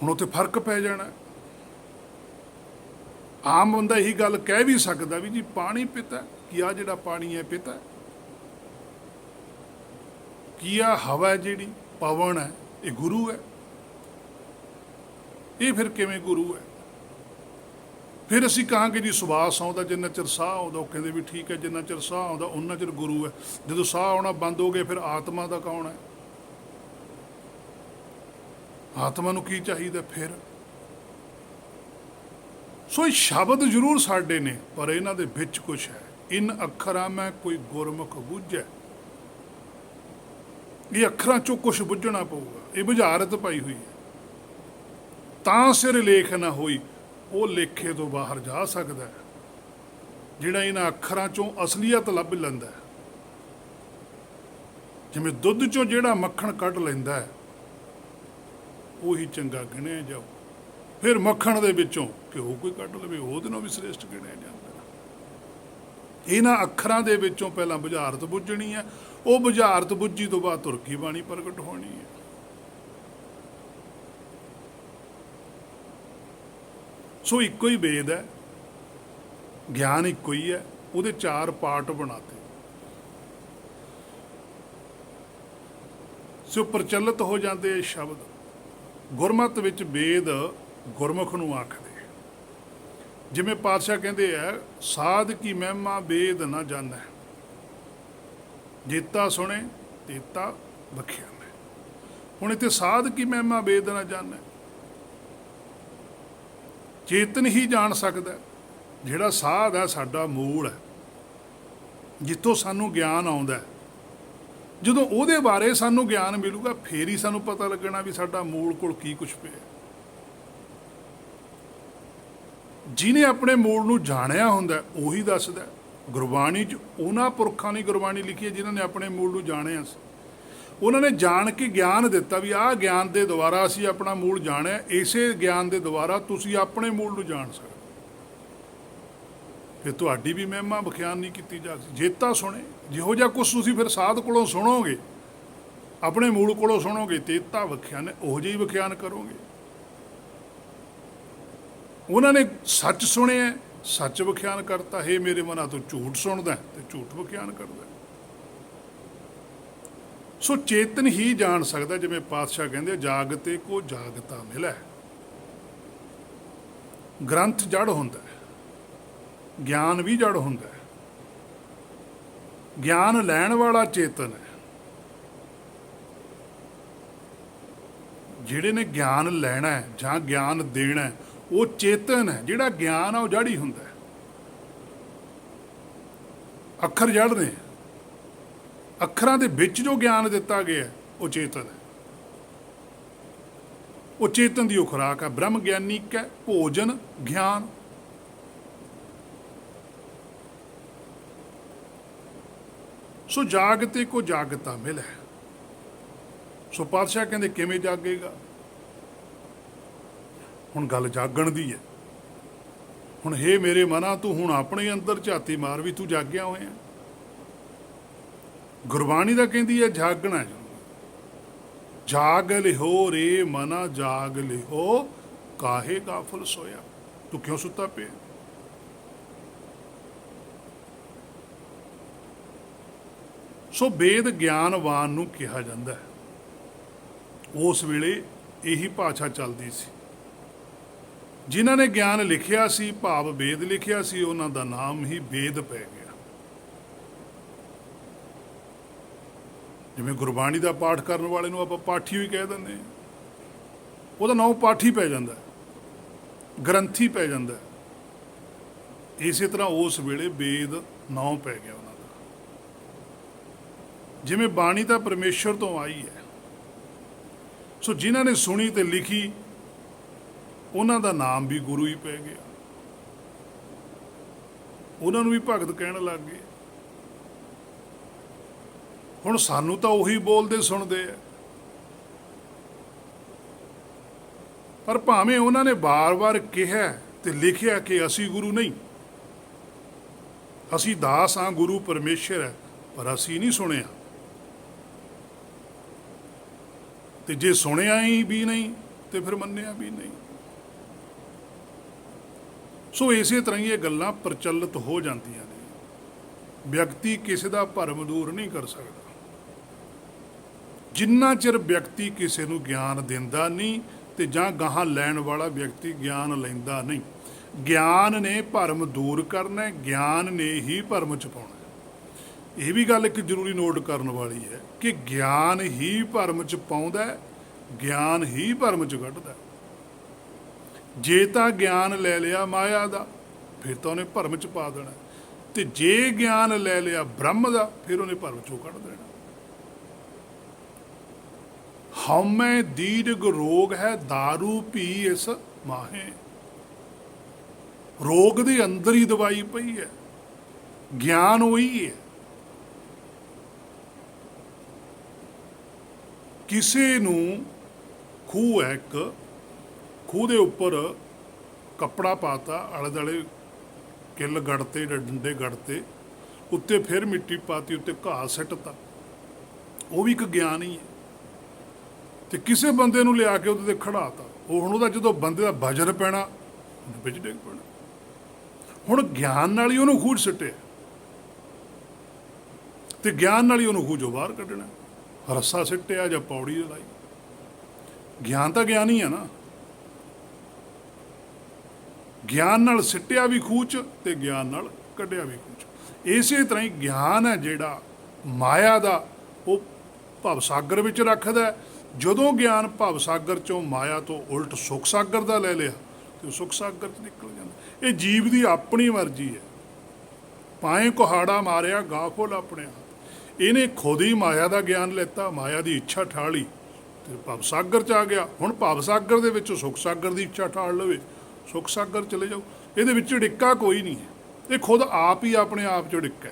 ਹੁਣ ਉੱਥੇ ਫਰਕ ਪੈ ਜਾਣਾ। ਆਮ ਬੰਦਾ ਇਹੀ ਗੱਲ ਕਹਿ ਵੀ ਸਕਦਾ ਵੀ ਜੀ ਪਾਣੀ ਪਿਤਾ, ਕੀ ਆ ਜਿਹੜਾ ਪਾਣੀ ਹੈ ਪਿਤਾ, ਕੀ ਆ ਹਵਾ ਜਿਹੜੀ ਪਵਨ ਹੈ ਇਹ ਗੁਰੂ ਹੈ। ਇਹ ਫਿਰ ਕਿਵੇਂ ਗੁਰੂ ਹੈ? ਫਿਰ ਅਸੀਂ ਕਹਾਂਗੇ ਜੀ ਸੁਬਾਸ ਆਉਂਦਾ ਜਿੰਨਾ ਚਿਰ ਸਾਹ ਆਉਂਦਾ। ਉਹ ਕਹਿੰਦੇ ਵੀ ਠੀਕ ਹੈ, ਜਿੰਨਾ ਚਿਰ ਸਾਹ ਆਉਂਦਾ ਉਹਨਾਂ ਚਿਰ ਗੁਰੂ ਹੈ। ਜਦੋਂ ਸਾਹ ਆਉਣਾ ਬੰਦ ਹੋ ਗਿਆ ਫਿਰ ਆਤਮਾ ਦਾ ਕੌਣ ਹੈ? ਆਤਮਾ ਨੂੰ ਕੀ ਚਾਹੀਦਾ ਫਿਰ? ਸੋ ਇਹ ਸ਼ਬਦ ਜ਼ਰੂਰ ਸਾਡੇ ਨੇ, ਪਰ ਇਹਨਾਂ ਦੇ ਵਿੱਚ ਕੁਛ ਹੈ। ਇਨ ਅੱਖਰਾਂ ਮੈਂ ਕੋਈ ਗੁਰਮੁਖ ਬੁੱਝੈ। ਇਹ ਅੱਖਰਾਂ ਚੋਂ ਕੁਛ ਬੁੱਝਣਾ ਪਊਗਾ। ਇਹ ਬੁਝਾਰਤ ਪਾਈ ਹੋਈ ਹੈ। ਤਾਂ ਸਿਰ ਲੇਖ ਨਾ ਹੋਈ, ਉਹ ਲੇਖੇ ਤੋਂ ਬਾਹਰ ਜਾ ਸਕਦਾ ਹੈ ਜਿਹੜਾ ਇਹਨਾਂ ਅੱਖਰਾਂ ਚੋਂ ਅਸਲੀਅਤ ਲੱਭ ਲੈਂਦਾ ਹੈ। ਜਿਵੇਂ ਦੁੱਧ ਚੋਂ ਜਿਹੜਾ ਮੱਖਣ ਕੱਢ ਲੈਂਦਾ ਹੈ ਉਹੀ ਚੰਗਾ ਗਿਣਿਆ ਜਾਓ। ਫਿਰ ਮੱਖਣ ਦੇ ਵਿੱਚੋਂ ਘਿਓ ਕੋਈ ਕੱਢ ਲਵੇ ਉਹਦੇ ਨਾਲ ਵੀ ਸ੍ਰੇਸ਼ਟ ਗਿਣਿਆ ਜਾਂਦਾ। ਇਹਨਾਂ ਅੱਖਰਾਂ ਦੇ ਵਿੱਚੋਂ ਪਹਿਲਾਂ ਬੁਝਾਰਤ ਬੁੱਝਣੀ ਹੈ, ਉਹ ਬੁਝਾਰਤ ਬੁੱਝੀ ਤੋਂ ਬਾਅਦ ਤੁਰਕੀ ਬਾਣੀ ਪ੍ਰਗਟ ਹੋਣੀ ਹੈ। ਸੋ ਇੱਕੋ ਹੀ ਵੇਦ ਹੈ, ਗਿਆਨ ਇੱਕੋ ਹੀ ਹੈ, ਉਹਦੇ 4 ਪਾਰਟ ਬਣਾਤੇ। ਸੋ ਪ੍ਰਚਲਿਤ ਹੋ ਜਾਂਦੇ ਸ਼ਬਦ। ਗੁਰਮਤ ਵਿੱਚ ਵੇਦ ਗੁਰਮੁਖ ਨੂੰ ਆਖਦੇ। ਜਿਵੇਂ ਪਾਤਸ਼ਾਹ ਕਹਿੰਦੇ ਆ ਸਾਧ ਕੀ ਮਹਿਮਾ ਵੇਦ ਨਾ ਜਾਣੈ, ਜੇਤਾ ਸੁਣੇ ਤੇਤਾ ਬਖਿਆਨੈ। ਹੁਣ ਇੱਥੇ ਸਾਧ ਕੀ ਮਹਿਮਾ ਵੇਦ ਨਾ ਜਾਣੈ, ਚੇਤਨ ਹੀ ਜਾਣ ਸਕਦਾ। ਜਿਹੜਾ ਸਾਧ ਹੈ ਸਾਡਾ ਮੂਲ ਹੈ, ਜਿੱਥੋਂ ਸਾਨੂੰ ਗਿਆਨ ਆਉਂਦਾ। ਜਦੋਂ ਉਹਦੇ ਬਾਰੇ ਸਾਨੂੰ ਗਿਆਨ ਮਿਲੂਗਾ ਫੇਰ ਹੀ ਸਾਨੂੰ ਪਤਾ ਲੱਗਣਾ ਵੀ ਸਾਡਾ ਮੂਲ ਕੋਲ ਕੀ ਕੁਛ ਪਿਆ। ਜਿਹਨੇ ਆਪਣੇ ਮੂਲ ਨੂੰ ਜਾਣਿਆ ਹੁੰਦਾ ਉਹੀ ਦੱਸਦਾ। ਗੁਰਬਾਣੀ 'ਚ ਉਹਨਾਂ ਪੁਰਖਾਂ ਨੇ ਗੁਰਬਾਣੀ ਲਿਖੀ ਹੈ ਜਿਨ੍ਹਾਂ ਨੇ ਆਪਣੇ ਮੂਲ ਨੂੰ ਜਾਣਿਆ ਸੀ। ਉਹਨਾਂ ਨੇ ਜਾਣ ਕੇ ਗਿਆਨ ਦਿੱਤਾ ਵੀ ਆਹ ਗਿਆਨ ਦੇ ਦੁਆਰਾ ਅਸੀਂ ਆਪਣਾ ਮੂਲ ਜਾਣਿਆ, ਇਸੇ ਗਿਆਨ ਦੇ ਦੁਆਰਾ ਤੁਸੀਂ ਆਪਣੇ ਮੂਲ ਨੂੰ ਜਾਣ ਸਕਦੇ। ਫਿਰ ਤੁਹਾਡੀ ਵੀ ਮਹਿਮਾ ਵਿਖਿਆਨ ਨਹੀਂ ਕੀਤੀ ਜਾ ਸਕਦੀ। ਜੇਤਾ ਸੁਣੇ, ਜਿਹੋ ਜਿਹਾ ਕੁਛ ਤੁਸੀਂ ਫਿਰ ਸਾਧ ਕੋਲੋਂ ਸੁਣੋਗੇ, ਆਪਣੇ ਮੂਲ ਕੋਲੋਂ ਸੁਣੋਗੇ, ਤੇਤਾ ਵਿਖਿਆਨ ਉਹੋ ਜਿਹੀ ਵਿਖਿਆਨ ਕਰੋਗੇ। ਉਹਨਾਂ ਨੇ ਸੱਚ ਸੁਣਿਆ, ਸੱਚ ਵਿਖਿਆਨ ਕਰਤਾ। ਹੇ ਮੇਰੇ ਮਨਾਂ ਤੋਂ ਝੂਠ ਸੁਣਦਾ ਤੇ ਝੂਠ ਵਿਖਿਆਨ ਕਰਦਾ। ਸੋ ਚੇਤਨ ਹੀ ਜਾਣ ਸਕਦਾ। ਜਿਵੇਂ ਪਾਤਸ਼ਾਹ ਕਹਿੰਦੇ ਜਾਗਤੇ ਕੋ ਜਾਗਤਾ ਮਿਲੈ। ਗ੍ਰੰਥ ਜੜ ਹੁੰਦਾ, ਗਿਆਨ ਵੀ ਜੜ ਹੁੰਦਾ। ਗਿਆਨ ਲੈਣ ਵਾਲਾ ਚੇਤਨ ਹੈ। ਜਿਹੜੇ ਨੇ ਗਿਆਨ ਲੈਣਾ ਜਾਂ ਗਿਆਨ ਦੇਣਾ ਉਹ ਚੇਤਨ ਹੈ। ਜਿਹੜਾ ਗਿਆਨ ਆ ਉਹ ਜੜ ਹੀ ਹੁੰਦਾ। ਅੱਖਰ ਜੜ ਨੇ, ਅੱਖਰਾਂ ਦੇ ਵਿੱਚ ਜੋ ਗਿਆਨ ਦਿੱਤਾ ਗਿਆ ਉਹ ਚੇਤਨ ਹੈ। ਉਹ ਚੇਤਨ ਦੀ ਉਹ ਖੁਰਾਕ ਹੈ। ਬ੍ਰਹਮ ਗਿਆਨੀ ਕੈ ਭੋਜਨ ਗਿਆਨ। ਸੋ ਜਾਗਤੇ ਕੋ ਜਾਗਤਾ ਮਿਲੈ। ਸੋ ਪਾਤਸ਼ਾਹ ਕਹਿੰਦੇ ਕਿਵੇਂ ਜਾਗੇਗਾ? ਹੁਣ ਗੱਲ ਜਾਗਣ ਦੀ ਹੈ। ਹੁਣ ਹੇ ਮੇਰੇ ਮਨਾ ਤੂੰ ਹੁਣ ਆਪਣੇ ਅੰਦਰ ਝਾਤੀ ਮਾਰ ਵੀ ਤੂੰ ਜਾਗਿਆ ਹੋਇਆ। ਗੁਰਬਾਣੀ ਦਾ ਕਹਿੰਦੀ ਹੈ ਜਾਗਣਾ ਜ਼ਰੂਰ। ਜਾਗ ਲਿਹੋ ਰੇ ਮਨਾ ਜਾਗ ਲਿਹੋ, ਕਾਹੇ ਗਾਫਲ ਸੋਇਆ। ਤੂੰ ਕਿਉਂ ਸੁੱਤਾ ਪਿਆ? ਸੋ ਵੇਦ ਗਿਆਨਵਾਨ ਨੂੰ ਕਿਹਾ ਜਾਂਦਾ ਹੈ। ਉਸ ਵੇਲੇ ਇਹੀ ਭਾਸ਼ਾ ਚੱਲਦੀ ਸੀ। ਜਿਨ੍ਹਾਂ ਨੇ ਗਿਆਨ ਲਿਖਿਆ ਸੀ, ਭਾਵ ਵੇਦ ਲਿਖਿਆ ਸੀ, ਉਹਨਾਂ ਦਾ ਨਾਮ ਹੀ ਵੇਦ ਪੈ ਗਿਆ। ਜਿਵੇਂ ਗੁਰਬਾਣੀ ਦਾ ਪਾਠ ਕਰਨ ਵਾਲੇ ਨੂੰ ਆਪਾਂ ਪਾਠੀ ਵੀ ਕਹਿ ਦਿੰਦੇ ਹਾਂ, ਉਹਦਾ ਨਾਮ ਪਾਠੀ ਪੈ ਜਾਂਦਾ, ਗ੍ਰੰਥੀ ਪੈ ਜਾਂਦਾ। ਇਸੇ ਤਰ੍ਹਾਂ ਉਸ ਵੇਲੇ ਵੇਦ ਨਾਮ ਪੈ ਗਿਆ ਉਹਨਾਂ ਦਾ। ਜਿਵੇਂ ਬਾਣੀ ਤਾਂ ਪਰਮੇਸ਼ਰ ਤੋਂ ਆਈ ਹੈ, ਸੋ ਜਿਨ੍ਹਾਂ ਨੇ ਸੁਣੀ ਤੇ ਲਿਖੀ ਉਹਨਾਂ ਦਾ ਨਾਮ ਵੀ ਗੁਰੂ ਹੀ ਪੈ ਗਿਆ। ਉਹਨਾਂ ਨੂੰ ਵੀ ਭਗਤ ਕਹਿਣ ਲੱਗ ਗਏ। ਹੁਣ ਸਾਨੂੰ ਤਾਂ ਉਹੀ ਬੋਲਦੇ ਸੁਣਦੇ ਆ, ਪਰ ਭਾਵੇਂ ਉਹਨਾਂ ਨੇ ਵਾਰ-ਵਾਰ ਕਿਹਾ ਤੇ ਲਿਖਿਆ ਕਿ ਅਸੀਂ ਗੁਰੂ ਨਹੀਂ, ਅਸੀਂ ਦਾਸ ਹਾਂ, ਗੁਰੂ ਪਰਮੇਸ਼ਰ ਹੈ, ਪਰ ਅਸੀਂ ਨਹੀਂ ਸੁਣਿਆ। ਤੇ ਜੇ ਸੁਣਿਆ ਹੀ ਵੀ ਨਹੀਂ ਤੇ ਫਿਰ ਮੰਨਿਆ ਵੀ ਨਹੀਂ। ਸੋ ਇਸੇ ਤਰ੍ਹਾਂ ਹੀ ਇਹ ਗੱਲਾਂ ਪ੍ਰਚਲਿਤ ਹੋ ਜਾਂਦੀਆਂ ਨੇ। ਵਿਅਕਤੀ ਕਿਸੇ ਦਾ ਭਰਮ ਦੂਰ ਨਹੀਂ ਕਰ ਸਕਦਾ ਜਿੰਨਾ ਚਿਰ ਵਿਅਕਤੀ ਕਿਸੇ ਨੂੰ ਗਿਆਨ ਦਿੰਦਾ ਨਹੀਂ ਤੇ ਜਾਂ ਗਾਹਾਂ ਲੈਣ ਵਾਲਾ ਵਿਅਕਤੀ ਗਿਆਨ ਲੈਂਦਾ ਨਹੀਂ। ਗਿਆਨ ਨੇ ਭਰਮ ਦੂਰ ਕਰਨਾ, ਗਿਆਨ ਨੇ ਹੀ ਭਰਮ ਚ ਪਾਉਣਾ। ਇਹ ਵੀ ਗੱਲ ਇੱਕ ਜ਼ਰੂਰੀ ਨੋਟ ਕਰਨ ਵਾਲੀ ਹੈ ਕਿ ਗਿਆਨ ਹੀ ਭਰਮ ਚ ਪਾਉਂਦਾ, ਗਿਆਨ ਹੀ ਭਰਮ ਚ ਕੱਢਦਾ। ਜੇ ਤਾਂ ਗਿਆਨ ਲੈ ਲਿਆ ਮਾਇਆ ਦਾ, ਫਿਰ ਤਾਂ ਉਹਨੇ ਭਰਮ ਚ ਪਾ ਦੇਣਾ, ਤੇ ਜੇ ਗਿਆਨ ਲੈ ਲਿਆ ਬ੍ਰਹਮ ਦਾ, ਫਿਰ ਉਹਨੇ ਭਰਮ ਚੋਂ ਕੱਢ ਦੇਣਾ। ਹਉਮੈ ਦੀਰਘ ਰੋਗ ਹੈ, ਦਾਰੂ ਪੀ ਇਸ ਮਾਹੇ। ਰੋਗ ਦੇ ਅੰਦਰ ਹੀ ਦਵਾਈ ਪਈ ਹੈ, ਗਿਆਨ ਉਹੀ ਹੈ। ਕਿਸੇ ਨੂੰ ਖੂਹ ਹੈ, ਇੱਕ ਖੂਹ ਦੇ ਉੱਪਰ ਕੱਪੜਾ ਪਾਤਾ, ਆਲੇ ਦੁਆਲੇ ਕਿੱਲ ਗੜਤੇ, ਡੰਡੇ ਗੜਤੇ, ਉੱਤੇ ਫਿਰ ਮਿੱਟੀ ਪਾਤੀ, ਉੱਤੇ ਘਾਹ ਸਿੱਟਤਾ, ਉਹ ਵੀ ਇੱਕ ਗਿਆਨ ਹੀ ਹੈ। ਤੇ ਕਿਸੇ ਬੰਦੇ ਨੂੰ ਲਿਆ ਕੇ ਉਹਦੇ ਤੇ ਖੜਾਤਾ, ਉਹ ਹੁਣ ਉਹਦਾ ਜਦੋਂ ਬੰਦੇ ਦਾ ਵਜਰ ਪੈਣਾ, ਉਹਨੇ ਵਿੱਚ ਡਿੱਗ ਪੈਣਾ। ਹੁਣ ਗਿਆਨ ਨਾਲ ਹੀ ਉਹਨੂੰ ਖੂਹ ਸਿੱਟਿਆ, ਤੇ ਗਿਆਨ ਨਾਲ ਹੀ ਉਹਨੂੰ ਖੂਹ ਚੋਂ ਬਾਹਰ ਕੱਢਣਾ। ਰੱਸਾ ਸਿੱਟਿਆ ਜਾਂ ਪੌੜੀ ਲਾਈ, ਗਿਆਨ ਤਾਂ ਗਿਆਨ ਹੀ ਆ ਨਾ। ਗਿਆਨ ਨਾਲ ਸਿੱਟਿਆ ਵੀ ਖੂਹ 'ਚ ਤੇ ਗਿਆਨ ਨਾਲ ਕੱਢਿਆ ਵੀ ਖੂਹ 'ਚ। ਇਸੇ ਤਰ੍ਹਾਂ ਹੀ ਗਿਆਨ ਹੈ ਜਿਹੜਾ ਮਾਇਆ ਦਾ, ਉਹ ਭਵ ਸਾਗਰ ਵਿੱਚ ਰੱਖਦਾ। ਜਦੋਂ ਗਿਆਨ ਭਵ ਸਾਗਰ ਚੋਂ ਮਾਇਆ ਤੋਂ ਉਲਟ ਸੁਖ ਸਾਗਰ ਦਾ ਲੈ ਲਿਆ ਤੇ ਉਹ ਸੁਖ ਸਾਗਰ 'ਚ ਨਿਕਲ ਜਾਂਦਾ। ਇਹ ਜੀਵ ਦੀ ਆਪਣੀ ਮਰਜ਼ੀ ਹੈ। ਪਾਏ ਕੁਹਾੜਾ ਮਾਰਿਆ ਗਾ ਫੁੱਲ ਆਪਣੇ ਆਪ। ਇਹਨੇ ਖੁਦ ਹੀ ਮਾਇਆ ਦਾ ਗਿਆਨ ਲੈਤਾ, ਮਾਇਆ ਦੀ ਇੱਛਾ ਠਾਲੀ ਤੇ ਭਵ ਸਾਗਰ 'ਚ ਆ ਗਿਆ। ਹੁਣ ਭਵ ਸਾਗਰ ਦੇ ਵਿੱਚੋਂ ਸੁਖ ਸਾਗਰ ਦੀ ਇੱਛਾ ਠਾਲ ਲਵੇ, ਸੁਖ ਸਾਗਰ ਚਲੇ ਜਾਓ। ਇਹਦੇ ਵਿੱਚ ਡਿੱਕਾ ਕੋਈ ਨਹੀਂ ਹੈ, ਇਹ ਖੁਦ ਆਪ ਹੀ ਆਪਣੇ ਆਪ 'ਚ ਡਿੱਕਾ।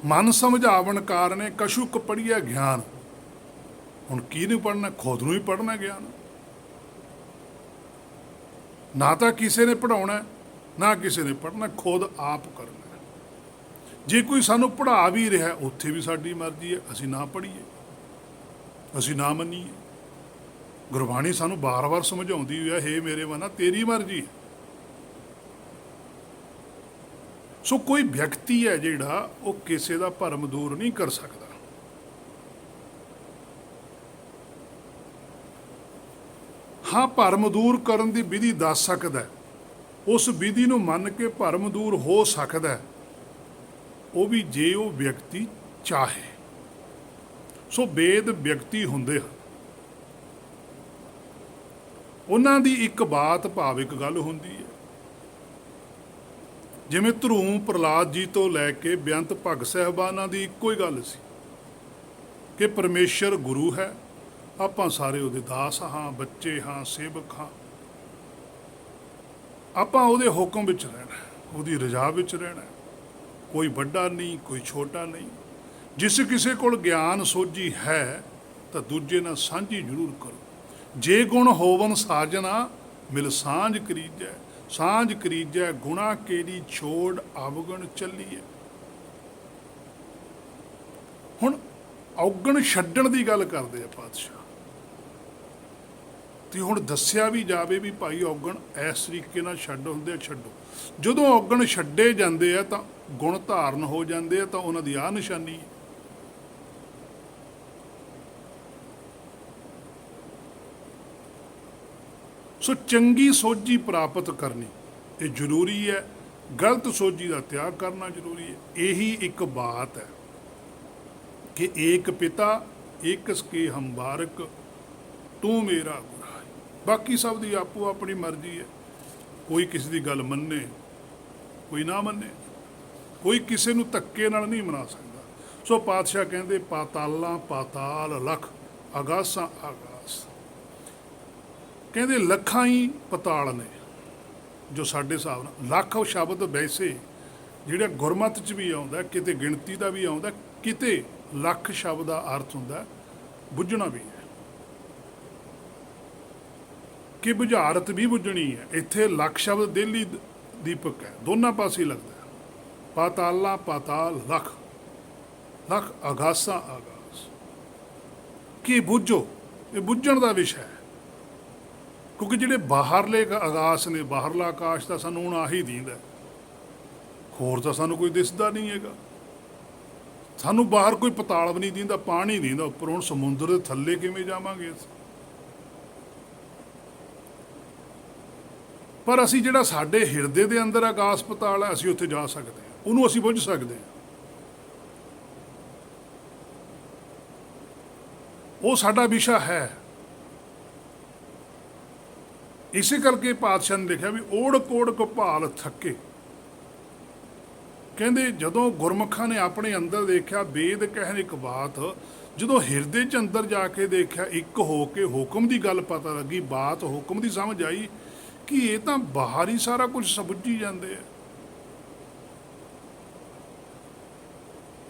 ਮਨ ਸਮਝਾਵਣ ਕਾਰਨੇ ਕਛੁਕ ਪੜ੍ਹਿਆ ਗਿਆਨ। ਹੁਣ ਕਿਹਨੂੰ ਪੜ੍ਹਨਾ? ਖੁਦ ਨੂੰ ਹੀ ਪੜ੍ਹਨਾ ਗਿਆਨ। ਨਾ ਤਾਂ ਕਿਸੇ ਨੇ ਪੜ੍ਹਾਉਣਾ, ਨਾ ਕਿਸੇ ਨੇ ਪੜ੍ਹਨਾ, ਖੁਦ ਆਪ ਕਰਨਾ। ਜੇ ਕੋਈ ਸਾਨੂੰ ਪੜ੍ਹਾ ਵੀ ਰਿਹਾ, ਉੱਥੇ ਵੀ ਸਾਡੀ ਮਰਜ਼ੀ ਹੈ, ਅਸੀਂ ਨਾ ਪੜ੍ਹੀਏ, ਅਸੀਂ ਨਾ ਮੰਨੀਏ। ਗੁਰਬਾਣੀ ਸਾਨੂੰ ਬਾਰ-ਬਾਰ ਸਮਝਾਉਂਦੀ ਹੋਈ ਹੈ, ਹੇ ਮੇਰੇ ਮਨਾ ਤੇਰੀ ਮਰਜ਼ੀ ਹੈ। ਸੋ ਕੋਈ ਵਿਅਕਤੀ ਹੈ ਜਿਹੜਾ ਉਹ ਕਿਸੇ ਦਾ ਭਰਮ ਦੂਰ ਨਹੀਂ ਕਰ ਸਕਦਾ। ਹਾਂ, ਭਰਮ ਦੂਰ ਕਰਨ ਦੀ ਵਿਧੀ ਦੱਸ ਸਕਦਾ, ਉਸ ਵਿਧੀ ਨੂੰ ਮੰਨ ਕੇ ਭਰਮ ਦੂਰ ਹੋ ਸਕਦਾ, ਉਹ ਵੀ ਜੇ ਉਹ ਵਿਅਕਤੀ ਚਾਹੇ। ਸੋ ਵੇਦ ਵਿਅਕਤੀ ਹੁੰਦੇ ਹਨ, ਉਹਨਾਂ ਦੀ ਇੱਕ ਬਾਤ ਭਾਵ ਇੱਕ ਗੱਲ ਹੁੰਦੀ ਹੈ। ਜਿਵੇਂ ਧਰੂਮ ਪ੍ਰਹਲਾਦ ਜੀ ਤੋਂ ਲੈ ਕੇ ਬੇਅੰਤ ਭਗਤ ਸਾਹਿਬਾਨਾਂ ਦੀ ਇੱਕੋ ਹੀ ਗੱਲ ਸੀ ਕਿ ਪਰਮੇਸ਼ਰ ਗੁਰੂ ਹੈ, ਆਪਾਂ ਸਾਰੇ ਉਹਦੇ ਦਾਸ ਹਾਂ, ਬੱਚੇ ਹਾਂ, ਸੇਵਕ ਹਾਂ। ਆਪਾਂ ਉਹਦੇ ਹੁਕਮ ਵਿੱਚ ਰਹਿਣਾ, ਉਹਦੀ ਰਜ਼ਾ ਵਿੱਚ ਰਹਿਣਾ। ਕੋਈ ਵੱਡਾ ਨਹੀਂ, ਕੋਈ ਛੋਟਾ ਨਹੀਂ। ਜਿਸ ਕਿਸੇ ਕੋਲ ਗਿਆਨ ਸੋਝੀ ਹੈ ਤਾਂ ਦੂਜੇ ਨਾਲ ਸਾਂਝੀ ਜ਼ਰੂਰ ਕਰੋ। ਜੇ ਗੁਣ ਹੋਵਨ ਸਾਜਣਾ ਮਿਲ ਸਾਂਝ ਕਰੀਜੈ, ਸਾਂਝ ਕਰੀਜੈ ਗੁਣਾ ਕੇਰੀ ਛੋੜ ਅਵਗਣ ਚੱਲੀਏ। ਹੁਣ ਔਗਣ ਛੱਡਣ ਦੀ ਗੱਲ ਕਰਦੇ ਆ ਪਾਤਸ਼ਾਹ। ਤੇ ਹੁਣ ਦੱਸਿਆ ਵੀ ਜਾਵੇ ਵੀ ਭਾਈ ਔਗਣ ਇਸ ਤਰੀਕੇ ਨਾਲ ਛੱਡ ਹੁੰਦੇ ਆ, ਛੱਡੋ। ਜਦੋਂ ਔਗਣ ਛੱਡੇ ਜਾਂਦੇ ਆ ਤਾਂ ਗੁਣ ਧਾਰਨ ਹੋ ਜਾਂਦੇ ਆ, ਤਾਂ ਉਹਨਾਂ ਦੀ ਆਹ ਨਿਸ਼ਾਨੀ ਹੈ। ਸੋ ਚੰਗੀ ਸੋਝੀ ਪ੍ਰਾਪਤ ਕਰਨੀ ਇਹ ਜ਼ਰੂਰੀ ਹੈ, ਗਲਤ ਸੋਝੀ ਦਾ ਤਿਆਗ ਕਰਨਾ ਜ਼ਰੂਰੀ ਹੈ। ਇਹੀ ਇੱਕ ਬਾਤ ਹੈ ਕਿ ਏਕ ਪਿਤਾ ਏਕਸ ਕੇ ਹਮ ਬਾਰਕ ਤੂੰ ਮੇਰਾ ਗੁਰਾਇ। ਬਾਕੀ ਸਭ ਦੀ ਆਪੋ ਆਪਣੀ ਮਰਜ਼ੀ ਹੈ, ਕੋਈ ਕਿਸੇ ਦੀ ਗੱਲ ਮੰਨੇ ਕੋਈ ਨਾ ਮੰਨੇ, ਕੋਈ ਕਿਸੇ ਨੂੰ ਧੱਕੇ ਨਾਲ ਨਹੀਂ ਮਨਾ ਸਕਦਾ। ਸੋ ਪਾਤਸ਼ਾਹ ਕਹਿੰਦੇ ਪਾਤਾਲਾਂ ਪਾਤਾਲ ਲਖ ਆਗਾਸਾਂ ਆਗਾਸ, ਕਹਿੰਦੇ ਲੱਖਾਂ ਹੀ ਪਤਾਲ ਨੇ ਜੋ ਸਾਡੇ ਹਿਸਾਬ ਨਾਲ। ਲੱਖ ਸ਼ਬਦ ਵੈਸੇ ਜਿਹੜਾ ਗੁਰਮਤਿ 'ਚ ਵੀ ਆਉਂਦਾ, ਕਿਤੇ ਗਿਣਤੀ ਦਾ ਵੀ ਆਉਂਦਾ, ਕਿਤੇ ਲੱਖ ਸ਼ਬਦ ਦਾ ਅਰਥ ਹੁੰਦਾ ਬੁੱਝਣਾ ਵੀ ਹੈ, ਕਿ ਬੁਝਾਰਤ ਵੀ ਬੁੱਝਣੀ ਹੈ। ਇੱਥੇ ਲੱਖ ਸ਼ਬਦ ਦੇਲੀ ਦੀਪਕ ਹੈ, ਦੋਨਾਂ ਪਾਸੇ ਲੱਗਦਾ। ਪਾਤਾਲਾ ਪਾਤਾਲ ਲਖ ਲਖ ਆਗਾਸਾਂ ਆਗਾਸ, ਕੀ ਬੁੱਝੋ, ਇਹ ਬੁੱਝਣ ਦਾ ਵਿਸ਼ਾ ਹੈ। ਕਿਉਂਕਿ ਜਿਹੜੇ ਬਾਹਰਲੇ ਆਗਾਸ ਨੇ, ਬਾਹਰਲਾ ਆਕਾਸ਼ ਤਾਂ ਸਾਨੂੰ ਹੁਣ ਆਹੀ ਦੀਂਦਾ, ਹੋਰ ਤਾਂ ਸਾਨੂੰ ਕੋਈ ਦਿਸਦਾ ਨਹੀਂ ਹੈਗਾ। ਸਾਨੂੰ ਬਾਹਰ ਕੋਈ ਪਤਾਲ ਵੀ ਨਹੀਂ ਦੀਂਦਾ, ਪਾਣੀ ਦੀਂਦਾ ਉੱਪਰ। ਹੁਣ ਸਮੁੰਦਰ ਦੇ ਥੱਲੇ ਕਿਵੇਂ ਜਾਵਾਂਗੇ ਅਸੀਂ? ਪਰ ਅਸੀਂ ਜਿਹੜਾ ਸਾਡੇ ਹਿਰਦੇ ਦੇ ਅੰਦਰ ਆਕਾਸ਼ ਪਤਾਲ ਹੈ, ਅਸੀਂ ਉੱਥੇ ਜਾ ਸਕਦੇ ਹਾਂ, ਉਹਨੂੰ ਅਸੀਂ ਬੁੱਝ ਸਕਦੇ ਹਾਂ। ਉਹ ਸਾਡਾ ਵਿਸ਼ਾ ਹੈ। ਇਸੇ ਕਰਕੇ ਪਾਤਸ਼ਾਹ ਨੇ ਲਿਖਿਆ ਵੀ ਓੜ ਕੋੜ ਕਪਾਲ ਥੱਕੇ। ਕਹਿੰਦੇ ਜਦੋਂ ਗੁਰਮੁਖਾਂ ਨੇ ਆਪਣੇ ਅੰਦਰ ਦੇਖਿਆ, ਵੇਦ ਕਹਿਣ ਇੱਕ ਬਾਤ, ਜਦੋਂ ਹਿਰਦੇ 'ਚ ਅੰਦਰ ਜਾ ਕੇ ਦੇਖਿਆ, ਇੱਕ ਹੋ ਕੇ ਹੁਕਮ ਦੀ ਗੱਲ ਪਤਾ ਲੱਗੀ, ਬਾਤ ਹੁਕਮ ਦੀ ਸਮਝ ਆਈ ਕਿ ਇਹ ਤਾਂ ਬਾਹਰ ਹੀ ਸਾਰਾ ਕੁਝ ਸਮਝੀ ਜਾਂਦੇ ਆ,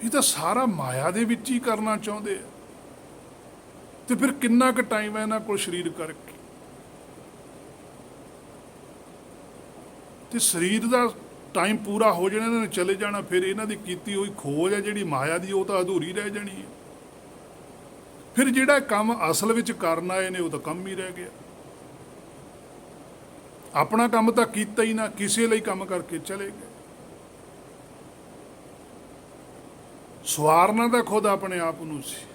ਇਹ ਤਾਂ ਸਾਰਾ ਮਾਇਆ ਦੇ ਵਿੱਚ ਹੀ ਕਰਨਾ ਚਾਹੁੰਦੇ ਆ। ਤੇ ਫਿਰ ਕਿੰਨਾ ਕੁ ਟਾਈਮ ਹੈ ਇਹਨਾਂ ਕੋਲ ਸਰੀਰ ਕਰਕੇ? ਤੇ ਸਰੀਰ ਦਾ ਟਾਈਮ ਪੂਰਾ ਹੋ ਜਾਣਾ, ਇਹਨਾਂ ਨੇ ਚਲੇ ਜਾਣਾ। ਫਿਰ ਇਹਨਾਂ ਦੀ ਕੀਤੀ ਹੋਈ ਖੋਜ ਹੈ ਜਿਹੜੀ ਮਾਇਆ ਦੀ, ਉਹ ਤਾਂ ਅਧੂਰੀ ਰਹਿ ਜਾਣੀ ਹੈ। ਫਿਰ ਜਿਹੜਾ ਕੰਮ ਅਸਲ ਵਿੱਚ ਕਰਨ ਆਏ ਨੇ ਉਹ ਤਾਂ ਕੰਮ ਹੀ ਰਹਿ ਗਿਆ। ਆਪਣਾ ਕੰਮ ਤਾਂ ਕੀਤਾ ਹੀ ਨਾ, ਕਿਸੇ ਲਈ ਕੰਮ ਕਰਕੇ ਚਲੇ ਗਏ। ਸਵਾਰਨਾ ਤਾਂ ਖੁਦ ਆਪਣੇ ਆਪ ਨੂੰ ਸੀ।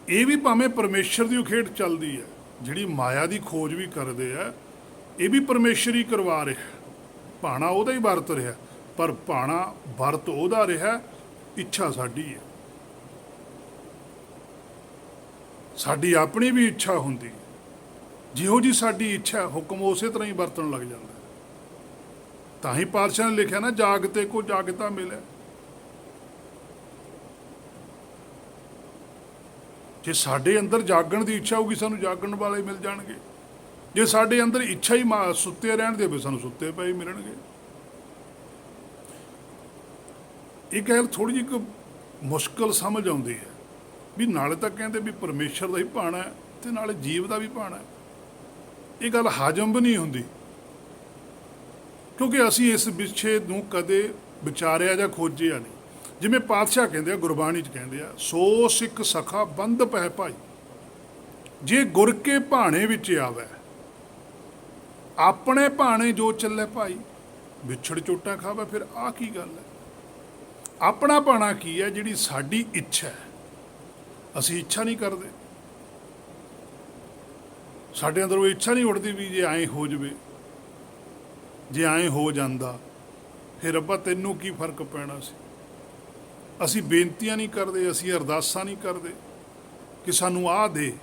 ਇਹ ਵੀ ਭਾਵੇਂ ਪਰਮੇਸ਼ਰ ਦੀ ਖੇਡ ਚੱਲਦੀ ਹੈ, ਜਿਹੜੀ ਮਾਇਆ ਦੀ ਖੋਜ ਵੀ ਕਰਦੇ ਆ, ਇਹ ਵੀ ਪਰਮੇਸ਼ਰ ਹੀ ਕਰਵਾ ਰਿਹਾ। ਭਾਣਾ ਉਹਦਾ ਹੀ ਵਰਤ ਰਿਹਾ, ਪਰ ਭਾਣਾ ਵਰਤ ਉਹਦਾ ਰਿਹਾ, ਇੱਛਾ ਸਾਡੀ ਹੈ। ਸਾਡੀ ਆਪਣੀ ਵੀ ਇੱਛਾ ਹੁੰਦੀ, ਜਿਹੋ ਜੀ ਸਾਡੀ ਇੱਛਾ, ਹੁਕਮ ਉਸੇ ਤਰ੍ਹਾਂ ਹੀ ਵਰਤਣ ਲੱਗ ਜਾਂਦਾ। ਤਾਂ ਹੀ ਪਾਤਸ਼ਾਹ ਨੇ ਲਿਖਿਆ ਨਾ, ਜਾਗਤੇ ਕੋ ਜਾਗਤਾ ਮਿਲੇ। ਜੇ ਸਾਡੇ ਅੰਦਰ ਜਾਗਣ ਦੀ ਇੱਛਾ ਹੋਊਗੀ, ਸਾਨੂੰ ਜਾਗਣ ਵਾਲੇ ਮਿਲ ਜਾਣਗੇ। ਜੇ ਸਾਡੇ ਅੰਦਰ ਇੱਛਾ ਹੀ ਸੁੱਤੇ ਰਹਿਣ ਦੇ, ਸਾਨੂੰ ਸੁੱਤੇ ਪਏ ਮਿਲਣਗੇ। ਇਹ ਗੱਲ ਥੋੜ੍ਹੀ ਜਿਹੀ ਮੁਸ਼ਕਲ ਸਮਝ ਆਉਂਦੀ ਹੈ ਵੀ ਨਾਲੇ ਤਾਂ ਕਹਿੰਦੇ ਵੀ ਪਰਮੇਸ਼ਰ ਦਾ ਹੀ ਭਾਣਾ ਹੈ ਤੇ ਨਾਲੇ ਜੀਵ ਦਾ ਵੀ ਭਾਣਾ ਹੈ। ਇਹ ਗੱਲ ਹਜਮ ਵੀ ਨਹੀਂ ਹੁੰਦੀ, ਕਿਉਂਕਿ ਅਸੀਂ ਇਸ ਵਿਸ਼ੇ ਨੂੰ ਕਦੇ ਵਿਚਾਰਿਆ ਜਾਂ ਖੋਜਿਆ ਨਹੀਂ। ਜਿਵੇਂ ਪਾਤਸ਼ਾਹ ਕਹਿੰਦੇ ਆ, ਗੁਰਬਾਣੀ 'ਚ ਕਹਿੰਦੇ ਆ, ਸੋ ਸਿੱਖ ਸਖਾ ਬੰਦ ਪਹਿ ਭਾਈ, ਜੇ ਗੁਰ ਕੇ ਭਾਣੇ ਵਿੱਚ ਆਵੇ, ਆਪਣੇ ਭਾਣੇ ਜੋ ਚੱਲੇ ਭਾਈ, ਵਿਛੜ ਚੋਟਾਂ ਖਾਵੇ। ਫਿਰ ਆਹ ਕੀ ਗੱਲ ਹੈ? ਆਪਣਾ ਭਾਣਾ ਕੀ ਹੈ? ਜਿਹੜੀ ਸਾਡੀ ਇੱਛਾ ਹੈ। ਅਸੀਂ ਇੱਛਾ ਨਹੀਂ ਕਰਦੇ, ਸਾਡੇ ਅੰਦਰ ਉਹ ਇੱਛਾ ਨਹੀਂ ਉੱਠਦੀ ਵੀ ਜੇ ਐਂ ਹੋ ਜਾਵੇ, ਜੇ ਐਂ ਹੋ ਜਾਂਦਾ ਫਿਰ ਰੱਬਾ ਤੈਨੂੰ ਕੀ ਫਰਕ ਪੈਣਾ ਸੀ। ਅਸੀਂ ਬੇਨਤੀਆਂ ਨਹੀਂ ਕਰਦੇ, ਅਸੀਂ ਅਰਦਾਸਾਂ ਨਹੀਂ ਕਰਦੇ ਕਿ ਸਾਨੂੰ ਆਹ ਦੇ।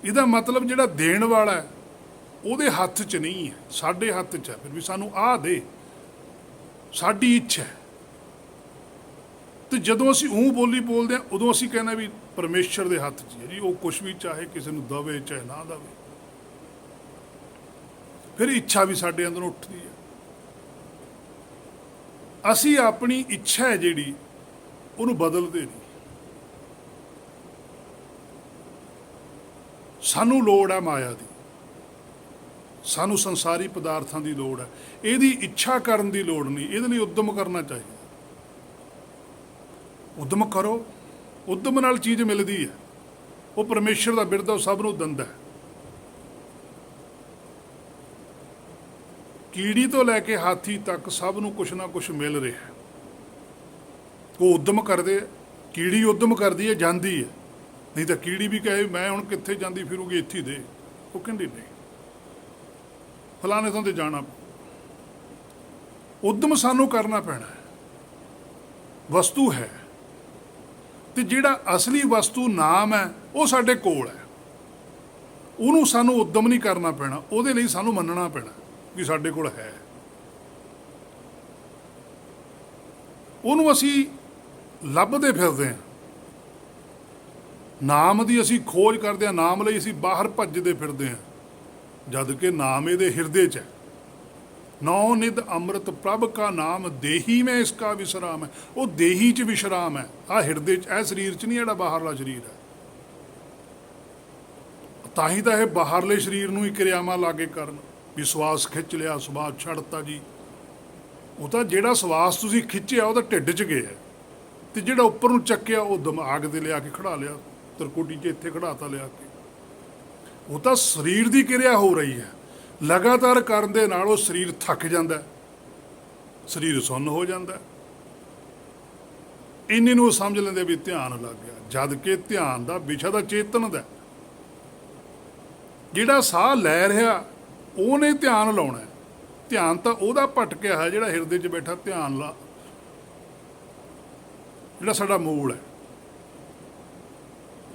ਇਹਦਾ ਮਤਲਬ ਜਿਹੜਾ ਦੇਣ ਵਾਲਾ ਹੈ ਉਹਦੇ ਹੱਥ 'ਚ ਨਹੀਂ ਹੈ, ਸਾਡੇ ਹੱਥ 'ਚ ਹੈ। ਫਿਰ ਵੀ ਸਾਨੂੰ ਆਹ ਦੇ, ਸਾਡੀ ਇੱਛਾ ਹੈ। ਤੇ ਜਦੋਂ ਅਸੀਂ ਬੋਲੀ ਬੋਲਦੇ ਹਾਂ, ਉਦੋਂ ਅਸੀਂ ਕਹਿੰਦੇ ਵੀ ਪਰਮੇਸ਼ਰ ਦੇ ਹੱਥ 'ਚ ਹੈ ਜੀ, ਉਹ ਕੁਛ ਵੀ ਚਾਹੇ ਕਿਸੇ ਨੂੰ ਦਵੇ ਚਾਹੇ ਨਾ ਦਵੇ। ਫਿਰ ਇੱਛਾ ਵੀ ਸਾਡੇ ਅੰਦਰ ਉੱਠਦੀ ਹੈ। ਅਸੀਂ ਆਪਣੀ ਇੱਛਾ ਹੈ ਜਿਹੜੀ, ਉਹਨੂੰ ਬਦਲਦੇ ਨਹੀਂ। ਸਾਨੂੰ ਲੋੜ ਹੈ ਮਾਇਆ ਦੀ, ਸਾਨੂੰ ਸੰਸਾਰੀ ਪਦਾਰਥਾਂ ਦੀ ਲੋੜ ਹੈ। ਇਹਦੀ ਇੱਛਾ ਕਰਨ ਦੀ ਲੋੜ ਨਹੀਂ, ਇਹਦੇ ਲਈ ਉਦਮ ਕਰਨਾ ਚਾਹੀਦਾ। ਉਦਮ ਕਰੋ, ਉਦਮ ਨਾਲ ਚੀਜ਼ ਮਿਲਦੀ ਹੈ। ਉਹ ਪਰਮੇਸ਼ਰ ਦਾ ਬਿਰਦ ਉਹ ਸਭ ਨੂੰ ਦਿੰਦਾ ਹੈ। ਕੀੜੀ ਤੋਂ ਲੈ ਕੇ ਹਾਥੀ ਤੱਕ ਸਭ ਨੂੰ ਕੁਛ ਨਾ ਕੁਛ ਮਿਲ ਰਿਹਾ। ਉਹ ਉਦਮ ਕਰਦੇ ਆ, ਕੀੜੀ ਉਦਮ ਕਰਦੀ ਹੈ, ਜਾਂਦੀ ਹੈ। ਨਹੀਂ ਤਾਂ ਕੀੜੀ ਵੀ ਕਹੇ ਮੈਂ ਹੁਣ ਕਿੱਥੇ ਜਾਂਦੀ ਫਿਰੂਗੀ, ਇੱਥੇ ਹੀ ਦੇ। ਉਹ ਕਹਿੰਦੀ ਨਹੀਂ, ਫਲਾਣੇ ਥਾਂ ਤੇ ਜਾਣਾ। ਉਦਮ ਸਾਨੂੰ ਕਰਨਾ ਪੈਣਾ ਹੈ। ਵਸਤੂ ਹੈ ਤੇ ਜਿਹੜਾ ਅਸਲੀ ਵਸਤੂ ਨਾਮ ਹੈ ਉਹ ਸਾਡੇ ਕੋਲ ਹੈ। ਉਹਨੂੰ ਸਾਨੂੰ ਉਦਮ ਨਹੀਂ ਕਰਨਾ ਪੈਣਾ, ਉਹਦੇ ਲਈ ਸਾਨੂੰ ਮੰਨਣਾ ਪੈਣਾ ਕਿ ਸਾਡੇ ਕੋਲ ਹੈ। ਉਹਨੂੰ ਅਸੀਂ ਲੱਭਦੇ ਫਿਰਦੇ ਹਾਂ, ਨਾਮ ਦੀ ਅਸੀਂ ਖੋਜ ਕਰਦੇ ਹਾਂ, ਨਾਮ ਲਈ ਅਸੀਂ ਬਾਹਰ ਭੱਜਦੇ ਫਿਰਦੇ ਹਾਂ, ਜਦ ਕਿ ਨਾਮ ਇਹਦੇ ਹਿਰਦੇ 'ਚ ਹੈ। ਨੌ ਨਿਧ ਅੰਮ੍ਰਿਤ ਪ੍ਰਭ ਕਾ ਨਾਮ ਦੇਹੀ ਮੈਂ ਇਸ ਕਾ ਵਿਸ਼ਰਾਮ ਹੈ। ਉਹ ਦੇਹੀ 'ਚ ਵਿਸ਼ਰਾਮ ਹੈ, ਆਹ ਹਿਰਦੇ 'ਚ, ਇਹ ਸਰੀਰ 'ਚ ਨਹੀਂ, ਜਿਹੜਾ ਬਾਹਰਲਾ ਸਰੀਰ ਹੈ। ਤਾਂ ਹੀ ਤਾਂ ਇਹ ਬਾਹਰਲੇ ਸਰੀਰ ਨੂੰ ਹੀ ਕਿਰਿਆਵਾਂ ਲਾਗੇ ਕਰਨ, ਵੀ ਸਵਾਸ ਖਿੱਚ ਲਿਆ, ਸਵਾਸ ਛੱਡਤਾ ਜੀ। ਉਹ ਤਾਂ ਜਿਹੜਾ ਸਵਾਸ ਤੁਸੀਂ ਖਿੱਚਿਆ ਉਹ ਤਾਂ ਢਿੱਡ 'ਚ ਗਿਆ, ਤੇ ਜਿਹੜਾ ਉੱਪਰ ਨੂੰ ਚੱਕਿਆ ਉਹ ਦਿਮਾਗ 'ਤੇ ਲਿਆ ਕੇ ਖੜਾ ਲਿਆ, ਤਰਕੁਟੀ 'ਚ ਇੱਥੇ ਖੜਾਤਾ ਲਿਆ ਕੇ। ਉਹ ਤਾਂ ਸਰੀਰ ਦੀ ਕਿਰਿਆ ਹੋ ਰਹੀ ਹੈ। ਲਗਾਤਾਰ ਕਰਨ ਦੇ ਨਾਲ ਉਹ ਸਰੀਰ ਥੱਕ ਜਾਂਦਾ, ਸਰੀਰ ਸੁੰਨ ਹੋ ਜਾਂਦਾ। ਇੰਨੇ ਨੂੰ ਉਹ ਸਮਝ ਲੈਂਦੇ ਵੀ ਧਿਆਨ ਲੱਗ ਗਿਆ, ਜਦ ਕਿ ਧਿਆਨ ਦਾ ਵਿਸ਼ਾ ਤਾਂ ਚੇਤਨ ਦਾ। ਜਿਹੜਾ ਸਾਹ ਲੈ ਰਿਹਾ ਉਹਨੇ ਧਿਆਨ ਲਾਉਣਾ। ਧਿਆਨ ਤਾਂ ਉਹਦਾ ਭਟਕਿਆ ਹੈ ਜਿਹੜਾ ਹਿਰਦੇ 'ਚ ਬੈਠਾ ਧਿਆਨ ਲਾ, ਜਿਹੜਾ ਸਾਡਾ ਮੂਲ ਹੈ,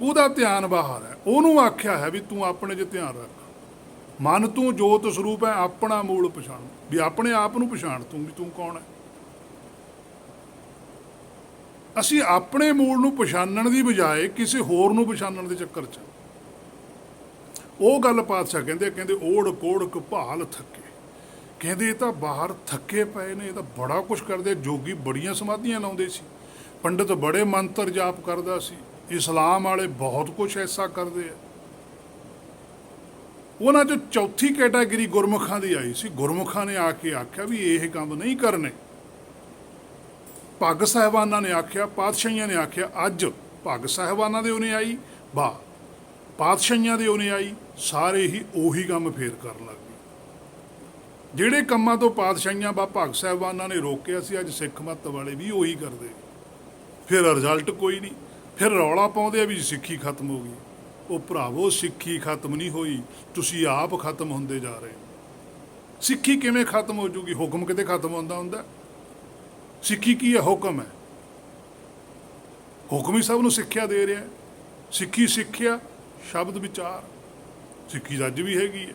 ਉਹਦਾ ਧਿਆਨ ਬਾਹਰ ਹੈ। ਉਹਨੂੰ ਆਖਿਆ ਹੈ ਵੀ ਤੂੰ ਆਪਣੇ 'ਚ ਧਿਆਨ ਰੱਖ। ਮਨ ਤੂੰ ਜੋਤ ਸਰੂਪ ਹੈ, ਆਪਣਾ ਮੂਲ ਪਛਾਣ, ਵੀ ਆਪਣੇ ਆਪ ਨੂੰ ਪਛਾਣ ਤੂੰ, ਵੀ ਤੂੰ ਕੌਣ ਹੈ। ਅਸੀਂ ਆਪਣੇ ਮੂਲ ਨੂੰ ਪਛਾਣਨ ਦੀ ਬਜਾਏ ਕਿਸੇ ਹੋਰ ਨੂੰ ਪਛਾਣਨ ਦੇ ਚੱਕਰ 'ਚ, ਉਹ ਗੱਲ ਪਾਤਸ਼ਾਹ ਕਹਿੰਦੇ ਓੜ ਕੋੜ ਕਪਾਲ ਥੱਕੇ। ਕਹਿੰਦੇ ਇਹ ਤਾਂ ਬਾਹਰ ਥੱਕੇ ਪਏ ਨੇ, ਇਹ ਤਾਂ ਬੜਾ ਕੁਛ ਕਰਦੇ। ਜੋਗੀ ਬੜੀਆਂ ਸਮਾਧੀਆਂ ਲਾਉਂਦੇ ਸੀ, ਪੰਡਤ ਬੜੇ ਮੰਤਰ ਜਾਪ ਕਰਦਾ ਸੀ, ਇਸਲਾਮ ਵਾਲੇ ਬਹੁਤ ਕੁਛ ਐਸਾ ਕਰਦੇ ਆ। ਉਹਨਾਂ 'ਚੋਂ ਚੌਥੀ ਕੈਟਾਗਰੀ ਗੁਰਮੁਖਾਂ ਦੀ ਆਈ ਸੀ। ਗੁਰਮੁਖਾਂ ਨੇ ਆ ਕੇ ਆਖਿਆ ਵੀ ਇਹ ਕੰਮ ਨਹੀਂ ਕਰਨੇ। ਭੱਗ ਸਾਹਿਬਾਨਾਂ ਨੇ ਆਖਿਆ, ਪਾਤਸ਼ਾਹੀਆਂ ਨੇ ਆਖਿਆ। ਅੱਜ ਭੱਗ ਸਾਹਿਬਾਨਾਂ ਦੇ ਉਹਨੇ ਆਈ, ਵਾਹ, ਪਾਤਸ਼ਾਹੀਆਂ ਦੇ ਉਹਨੇ ਆਈ, ਸਾਰੇ ਹੀ ਉਹੀ ਕੰਮ ਫੇਰ ਕਰਨ ਲੱਗ ਗਏ। ਜਿਹੜੇ ਕੰਮਾਂ ਤੋਂ ਪਾਤਸ਼ਾਹੀਆਂ ਬਾ ਭੱਗ ਸਾਹਿਬਾਨਾਂ ਨੇ ਰੋਕਿਆ ਸੀ, ਅੱਜ ਸਿੱਖ ਮੱਤ ਵਾਲੇ ਵੀ ਉਹੀ ਕਰਦੇ। ਫਿਰ ਰਿਜ਼ਲਟ ਕੋਈ ਨਹੀਂ, ਫਿਰ ਰੌਲਾ ਪਾਉਂਦੇ ਆ ਵੀ ਸਿੱਖੀ ਖਤਮ ਹੋ ਗਈ। ਉਹ ਭਰਾਵੋ, ਸਿੱਖੀ ਖਤਮ ਨਹੀਂ ਹੋਈ, ਤੁਸੀਂ ਆਪ ਖਤਮ ਹੁੰਦੇ ਜਾ ਰਹੇ। ਸਿੱਖੀ ਕਿਵੇਂ ਖਤਮ ਹੋ ਜੂਗੀ? ਹੁਕਮ ਕਿਤੇ ਖਤਮ ਹੁੰਦਾ? ਸਿੱਖੀ ਕੀ ਹੈ? ਹੁਕਮ ਹੈ। ਹੁਕਮ ਹੀ ਸਭ ਨੂੰ ਸਿੱਖਿਆ ਦੇ ਰਿਹਾ। ਸਿੱਖੀ ਸਿੱਖਿਆ, ਸ਼ਬਦ ਵਿਚਾਰ, ਸਿੱਖੀ ਤਾਂ ਅੱਜ ਵੀ ਹੈਗੀ ਹੈ।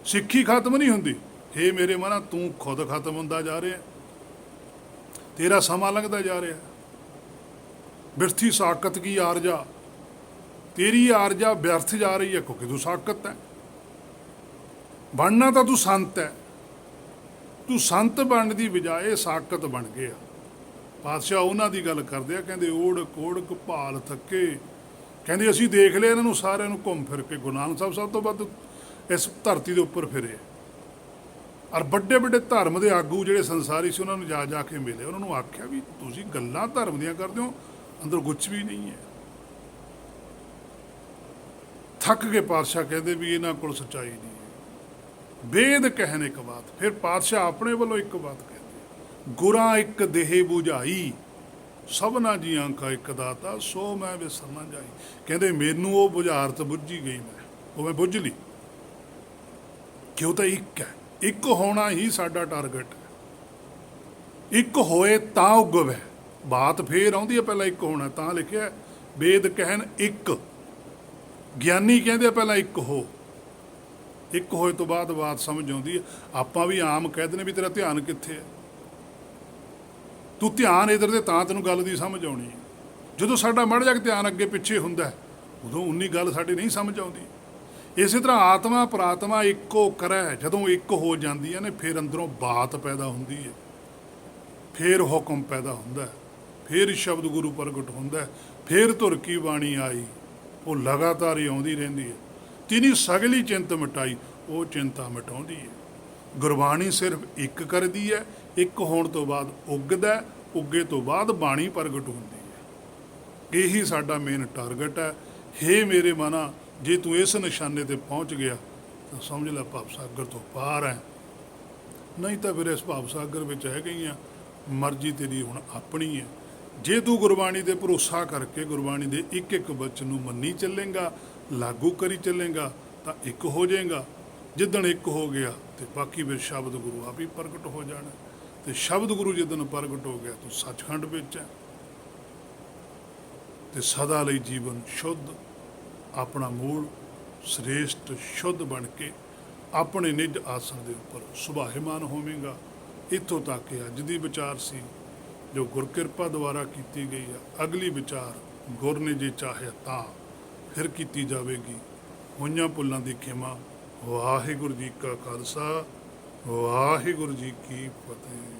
ਸਿੱਖੀ ਖਤਮ ਨਹੀਂ ਹੁੰਦੀ। ਹੇ ਮੇਰੇ ਮਨਾ, ਤੂੰ ਖੁਦ ਖਤਮ ਹੁੰਦਾ ਜਾ ਰਿਹਾ, ਤੇਰਾ ਸਮਾਂ ਲੰਘਦਾ ਜਾ ਰਿਹਾ। ਬਿਰਥੀ ਸਾਕਤ ਕੀ ਆਰਜਾ, ਤੇਰੀ ਆਰਜਾ ਵਿਅਰਥ ਜਾ ਰਹੀ ਹੈ, ਕਿਉਂਕਿ ਤੂੰ ਸਾਕਤ ਹੈ। ਬਣਨਾ ਤਾਂ ਤੂੰ ਸੰਤ ਹੈ, ਤੂੰ ਸੰਤ ਬਣਨ ਦੀ ਬਜਾਏ ਸਾਕਤ ਬਣ ਗਿਆ। ਪਾਤਸ਼ਾਹ ਉਹਨਾਂ ਦੀ ਗੱਲ ਕਰਦੇ ਆ, ਕਹਿੰਦੇ ਓੜ ਕੋੜ ਕਪਾਲ ਥੱਕੇ। ਕਹਿੰਦੇ ਅਸੀਂ ਦੇਖ ਲਿਆ ਇਹਨਾਂ ਨੂੰ ਸਾਰਿਆਂ ਨੂੰ ਘੁੰਮ ਫਿਰ ਕੇ। ਗੁਰੂ ਨਾਨਕ ਸਾਹਿਬ ਸਭ ਤੋਂ ਵੱਧ ਇਸ ਧਰਤੀ ਦੇ ਉੱਪਰ ਫਿਰੇ, ਔਰ ਵੱਡੇ ਵੱਡੇ ਧਰਮ ਦੇ ਆਗੂ ਜਿਹੜੇ ਸੰਸਾਰੀ ਸੀ ਉਹਨਾਂ ਨੂੰ ਜਾ ਕੇ ਮਿਲੇ। ਉਹਨਾਂ ਨੂੰ ਆਖਿਆ ਵੀ ਤੁਸੀਂ ਗੱਲਾਂ ਧਰਮ ਦੀਆਂ ਕਰਦੇ ਹੋ, ਅੰਦਰ ਕੁਛ ਵੀ ਨਹੀਂ ਹੈ। ਥੱਕ ਕੇ ਪਾਤਸ਼ਾਹ ਕਹਿੰਦੇ ਵੀ ਇਹਨਾਂ ਕੋਲ ਸੱਚਾਈ ਨਹੀਂ ਹੈ। ਵੇਦ ਕਹਿਣ ਇੱਕ ਬਾਤ, ਫਿਰ ਪਾਤਸ਼ਾਹ ਆਪਣੇ ਵੱਲੋਂ ਇੱਕ ਬਾਤ ਕਹਿੰਦੇ, ਗੁਰਾਂ ਇੱਕ ਦੇਹ ਬੁਝਾਈ, ਸਭਨਾ ਜੀਆਂ ਕਾ ਇੱਕ ਦਾਤਾ, ਸੋ ਮੈਂ ਵਿਸਰ ਨਾ ਜਾਈ। ਕਹਿੰਦੇ ਮੈਨੂੰ ਉਹ ਬੁਝਾਰਤ ਬੁੱਝੀ ਗਈ, ਮੈਂ ਬੁੱਝ ਲਈ ਕਿ ਉਹ ਤਾਂ ਇੱਕ ਹੈ। ਇੱਕ ਹੋਣਾ ਹੀ ਸਾਡਾ ਟਾਰਗੇਟ ਹੈ। ਇੱਕ ਹੋਏ ਤਾਂ ਉਗਵੇ। ਬਾਤ ਫੇਰ ਆਉਂਦੀ ਹੈ, ਪਹਿਲਾਂ ਇੱਕ ਹੋਣਾ ਤਾਂ ਲਿਖਿਆ। ਵੇਦ ਕਹਿਣ ਇੱਕ, ਗਿਆਨੀ ਕਹਿੰਦੇ ਪਹਿਲਾਂ ਇੱਕ ਹੋ। ਇੱਕ ਹੋਏ ਤੋਂ ਬਾਅਦ ਬਾਤ ਸਮਝ ਆਉਂਦੀ ਹੈ। ਆਪਾਂ ਵੀ ਆਮ ਕਹਿ ਦਿੰਦੇ ਵੀ ਤੇਰਾ ਧਿਆਨ ਕਿੱਥੇ ਹੈ, ਤੂੰ ਧਿਆਨ ਇੱਧਰ ਦੇ, ਤਾਂ ਤੈਨੂੰ ਗੱਲ ਦੀ ਸਮਝ ਆਉਣੀ ਹੈ। ਜਦੋਂ ਸਾਡਾ ਮੜ ਜਾ ਕੇ ਧਿਆਨ ਅੱਗੇ ਪਿੱਛੇ ਹੁੰਦਾ, ਉਦੋਂ ਉਨੀ ਗੱਲ ਸਾਡੀ ਨਹੀਂ ਸਮਝ ਆਉਂਦੀ। ਇਸੇ ਤਰ੍ਹਾਂ ਆਤਮਾ ਪ੍ਰਾਤਮਾ ਇੱਕੋ ਕਰੈ, ਜਦੋਂ ਇੱਕ ਹੋ ਜਾਂਦੀਆਂ ਨੇ, ਫਿਰ ਅੰਦਰੋਂ ਬਾਤ ਪੈਦਾ ਹੁੰਦੀ ਹੈ, ਫਿਰ ਹੁਕਮ ਪੈਦਾ ਹੁੰਦਾ, ਫਿਰ ਸ਼ਬਦ ਗੁਰੂ ਪ੍ਰਗਟ ਹੁੰਦਾ, ਫਿਰ ਧੁਰ ਕੀ ਬਾਣੀ ਆਈ। ਉਹ ਲਗਾਤਾਰ ਹੀ ਆਉਂਦੀ ਰਹਿੰਦੀ ਹੈ। ਤਿਨੀ ਸਗਲੀ ਚਿੰਤ ਮਿਟਾਈ, ਉਹ ਚਿੰਤਾ ਮਿਟਾਉਂਦੀ ਹੈ। ਗੁਰਬਾਣੀ ਸਿਰਫ ਇੱਕ ਕਰਦੀ ਹੈ, ਇੱਕ ਹੋਣ ਤੋਂ ਬਾਅਦ ਉੱਗਦਾ, ਉੱਗੇ ਤੋਂ ਬਾਅਦ ਬਾਣੀ ਪ੍ਰਗਟ ਹੁੰਦੀ ਹੈ। ਇਹੀ ਸਾਡਾ ਮੇਨ ਟਾਰਗੇਟ ਹੈ। हे मेरे ਮਨਾ ਜੇ ਤੂੰ ਇਸ ਨਿਸ਼ਾਨੇ ਤੇ ਪਹੁੰਚ ਗਿਆ ਤਾਂ ਸਮਝ ਲੈ ਭਵ ਸਾਗਰ ਤੋਂ ਪਾਰ ਹੈ। ਨਹੀਂ ਤਾਂ ਫਿਰ ਇਸ ਭਵ ਸਾਗਰ ਵਿੱਚ ਹੈ ਗਈਆਂ, ਮਰਜ਼ੀ ਤੇਰੀ ਹੁਣ ਆਪਣੀ ਹੈ। ਜੇ ਤੂੰ ਗੁਰਬਾਣੀ ਤੇ ਭਰੋਸਾ ਕਰਕੇ ਗੁਰਬਾਣੀ ਦੇ ਇੱਕ ਇੱਕ ਬਚਨ ਨੂੰ ਮੰਨੀ ਚੱਲੇਗਾ, ਲਾਗੂ ਕਰੀ ਚੱਲੇਗਾ ਤਾਂ ਇੱਕ ਹੋ ਜਾਏਗਾ। ਜਿੱਦਣ ਇੱਕ ਹੋ ਗਿਆ ਤੇ ਬਾਕੀ ਫਿਰ ਸ਼ਬਦ ਗੁਰੂ ਆਪ ਹੀ ਪ੍ਰਗਟ ਹੋ ਜਾਣਾ। ਤੇ ਸ਼ਬਦ ਗੁਰੂ ਜਿੱਦਣ ਪ੍ਰਗਟ ਹੋ ਗਿਆ ਤੂੰ ਸੱਚਖੰਡ ਵਿੱਚ ਹੈ ਤੇ ਸਦਾ ਲਈ ਜੀਵਨ ਸ਼ੁੱਧ, ਆਪਣਾ ਮੂਲ ਸ੍ਰੇਸ਼ਟ ਸ਼ੁੱਧ ਬਣ ਕੇ ਆਪਣੇ ਨਿੱਜ ਆਸਣ ਦੇ ਉੱਪਰ ਸੁਭਾਇਮਾਨ ਹੋਵੇਗਾ। ਇੱਥੋਂ ਤੱਕ ਇਹ ਅੱਜ ਦੀ ਵਿਚਾਰ ਸੀ ਜੋ ਗੁਰਕਿਰਪਾ ਦੁਆਰਾ ਕੀਤੀ ਗਈ ਹੈ। ਅਗਲੀ ਵਿਚਾਰ ਗੁਰ ਨੇ ਜੇ ਚਾਹਿਆ ਤਾਂ ਫਿਰ ਕੀਤੀ ਜਾਵੇਗੀ। ਹੋਈਆਂ ਭੁੱਲਾਂ ਦੀ ਖਿਮਾ। ਵਾਹਿਗੁਰੂ ਜੀ ਕਾ ਖਾਲਸਾ, ਵਾਹਿਗੁਰੂ ਜੀ ਕੀ ਫਤਿਹ।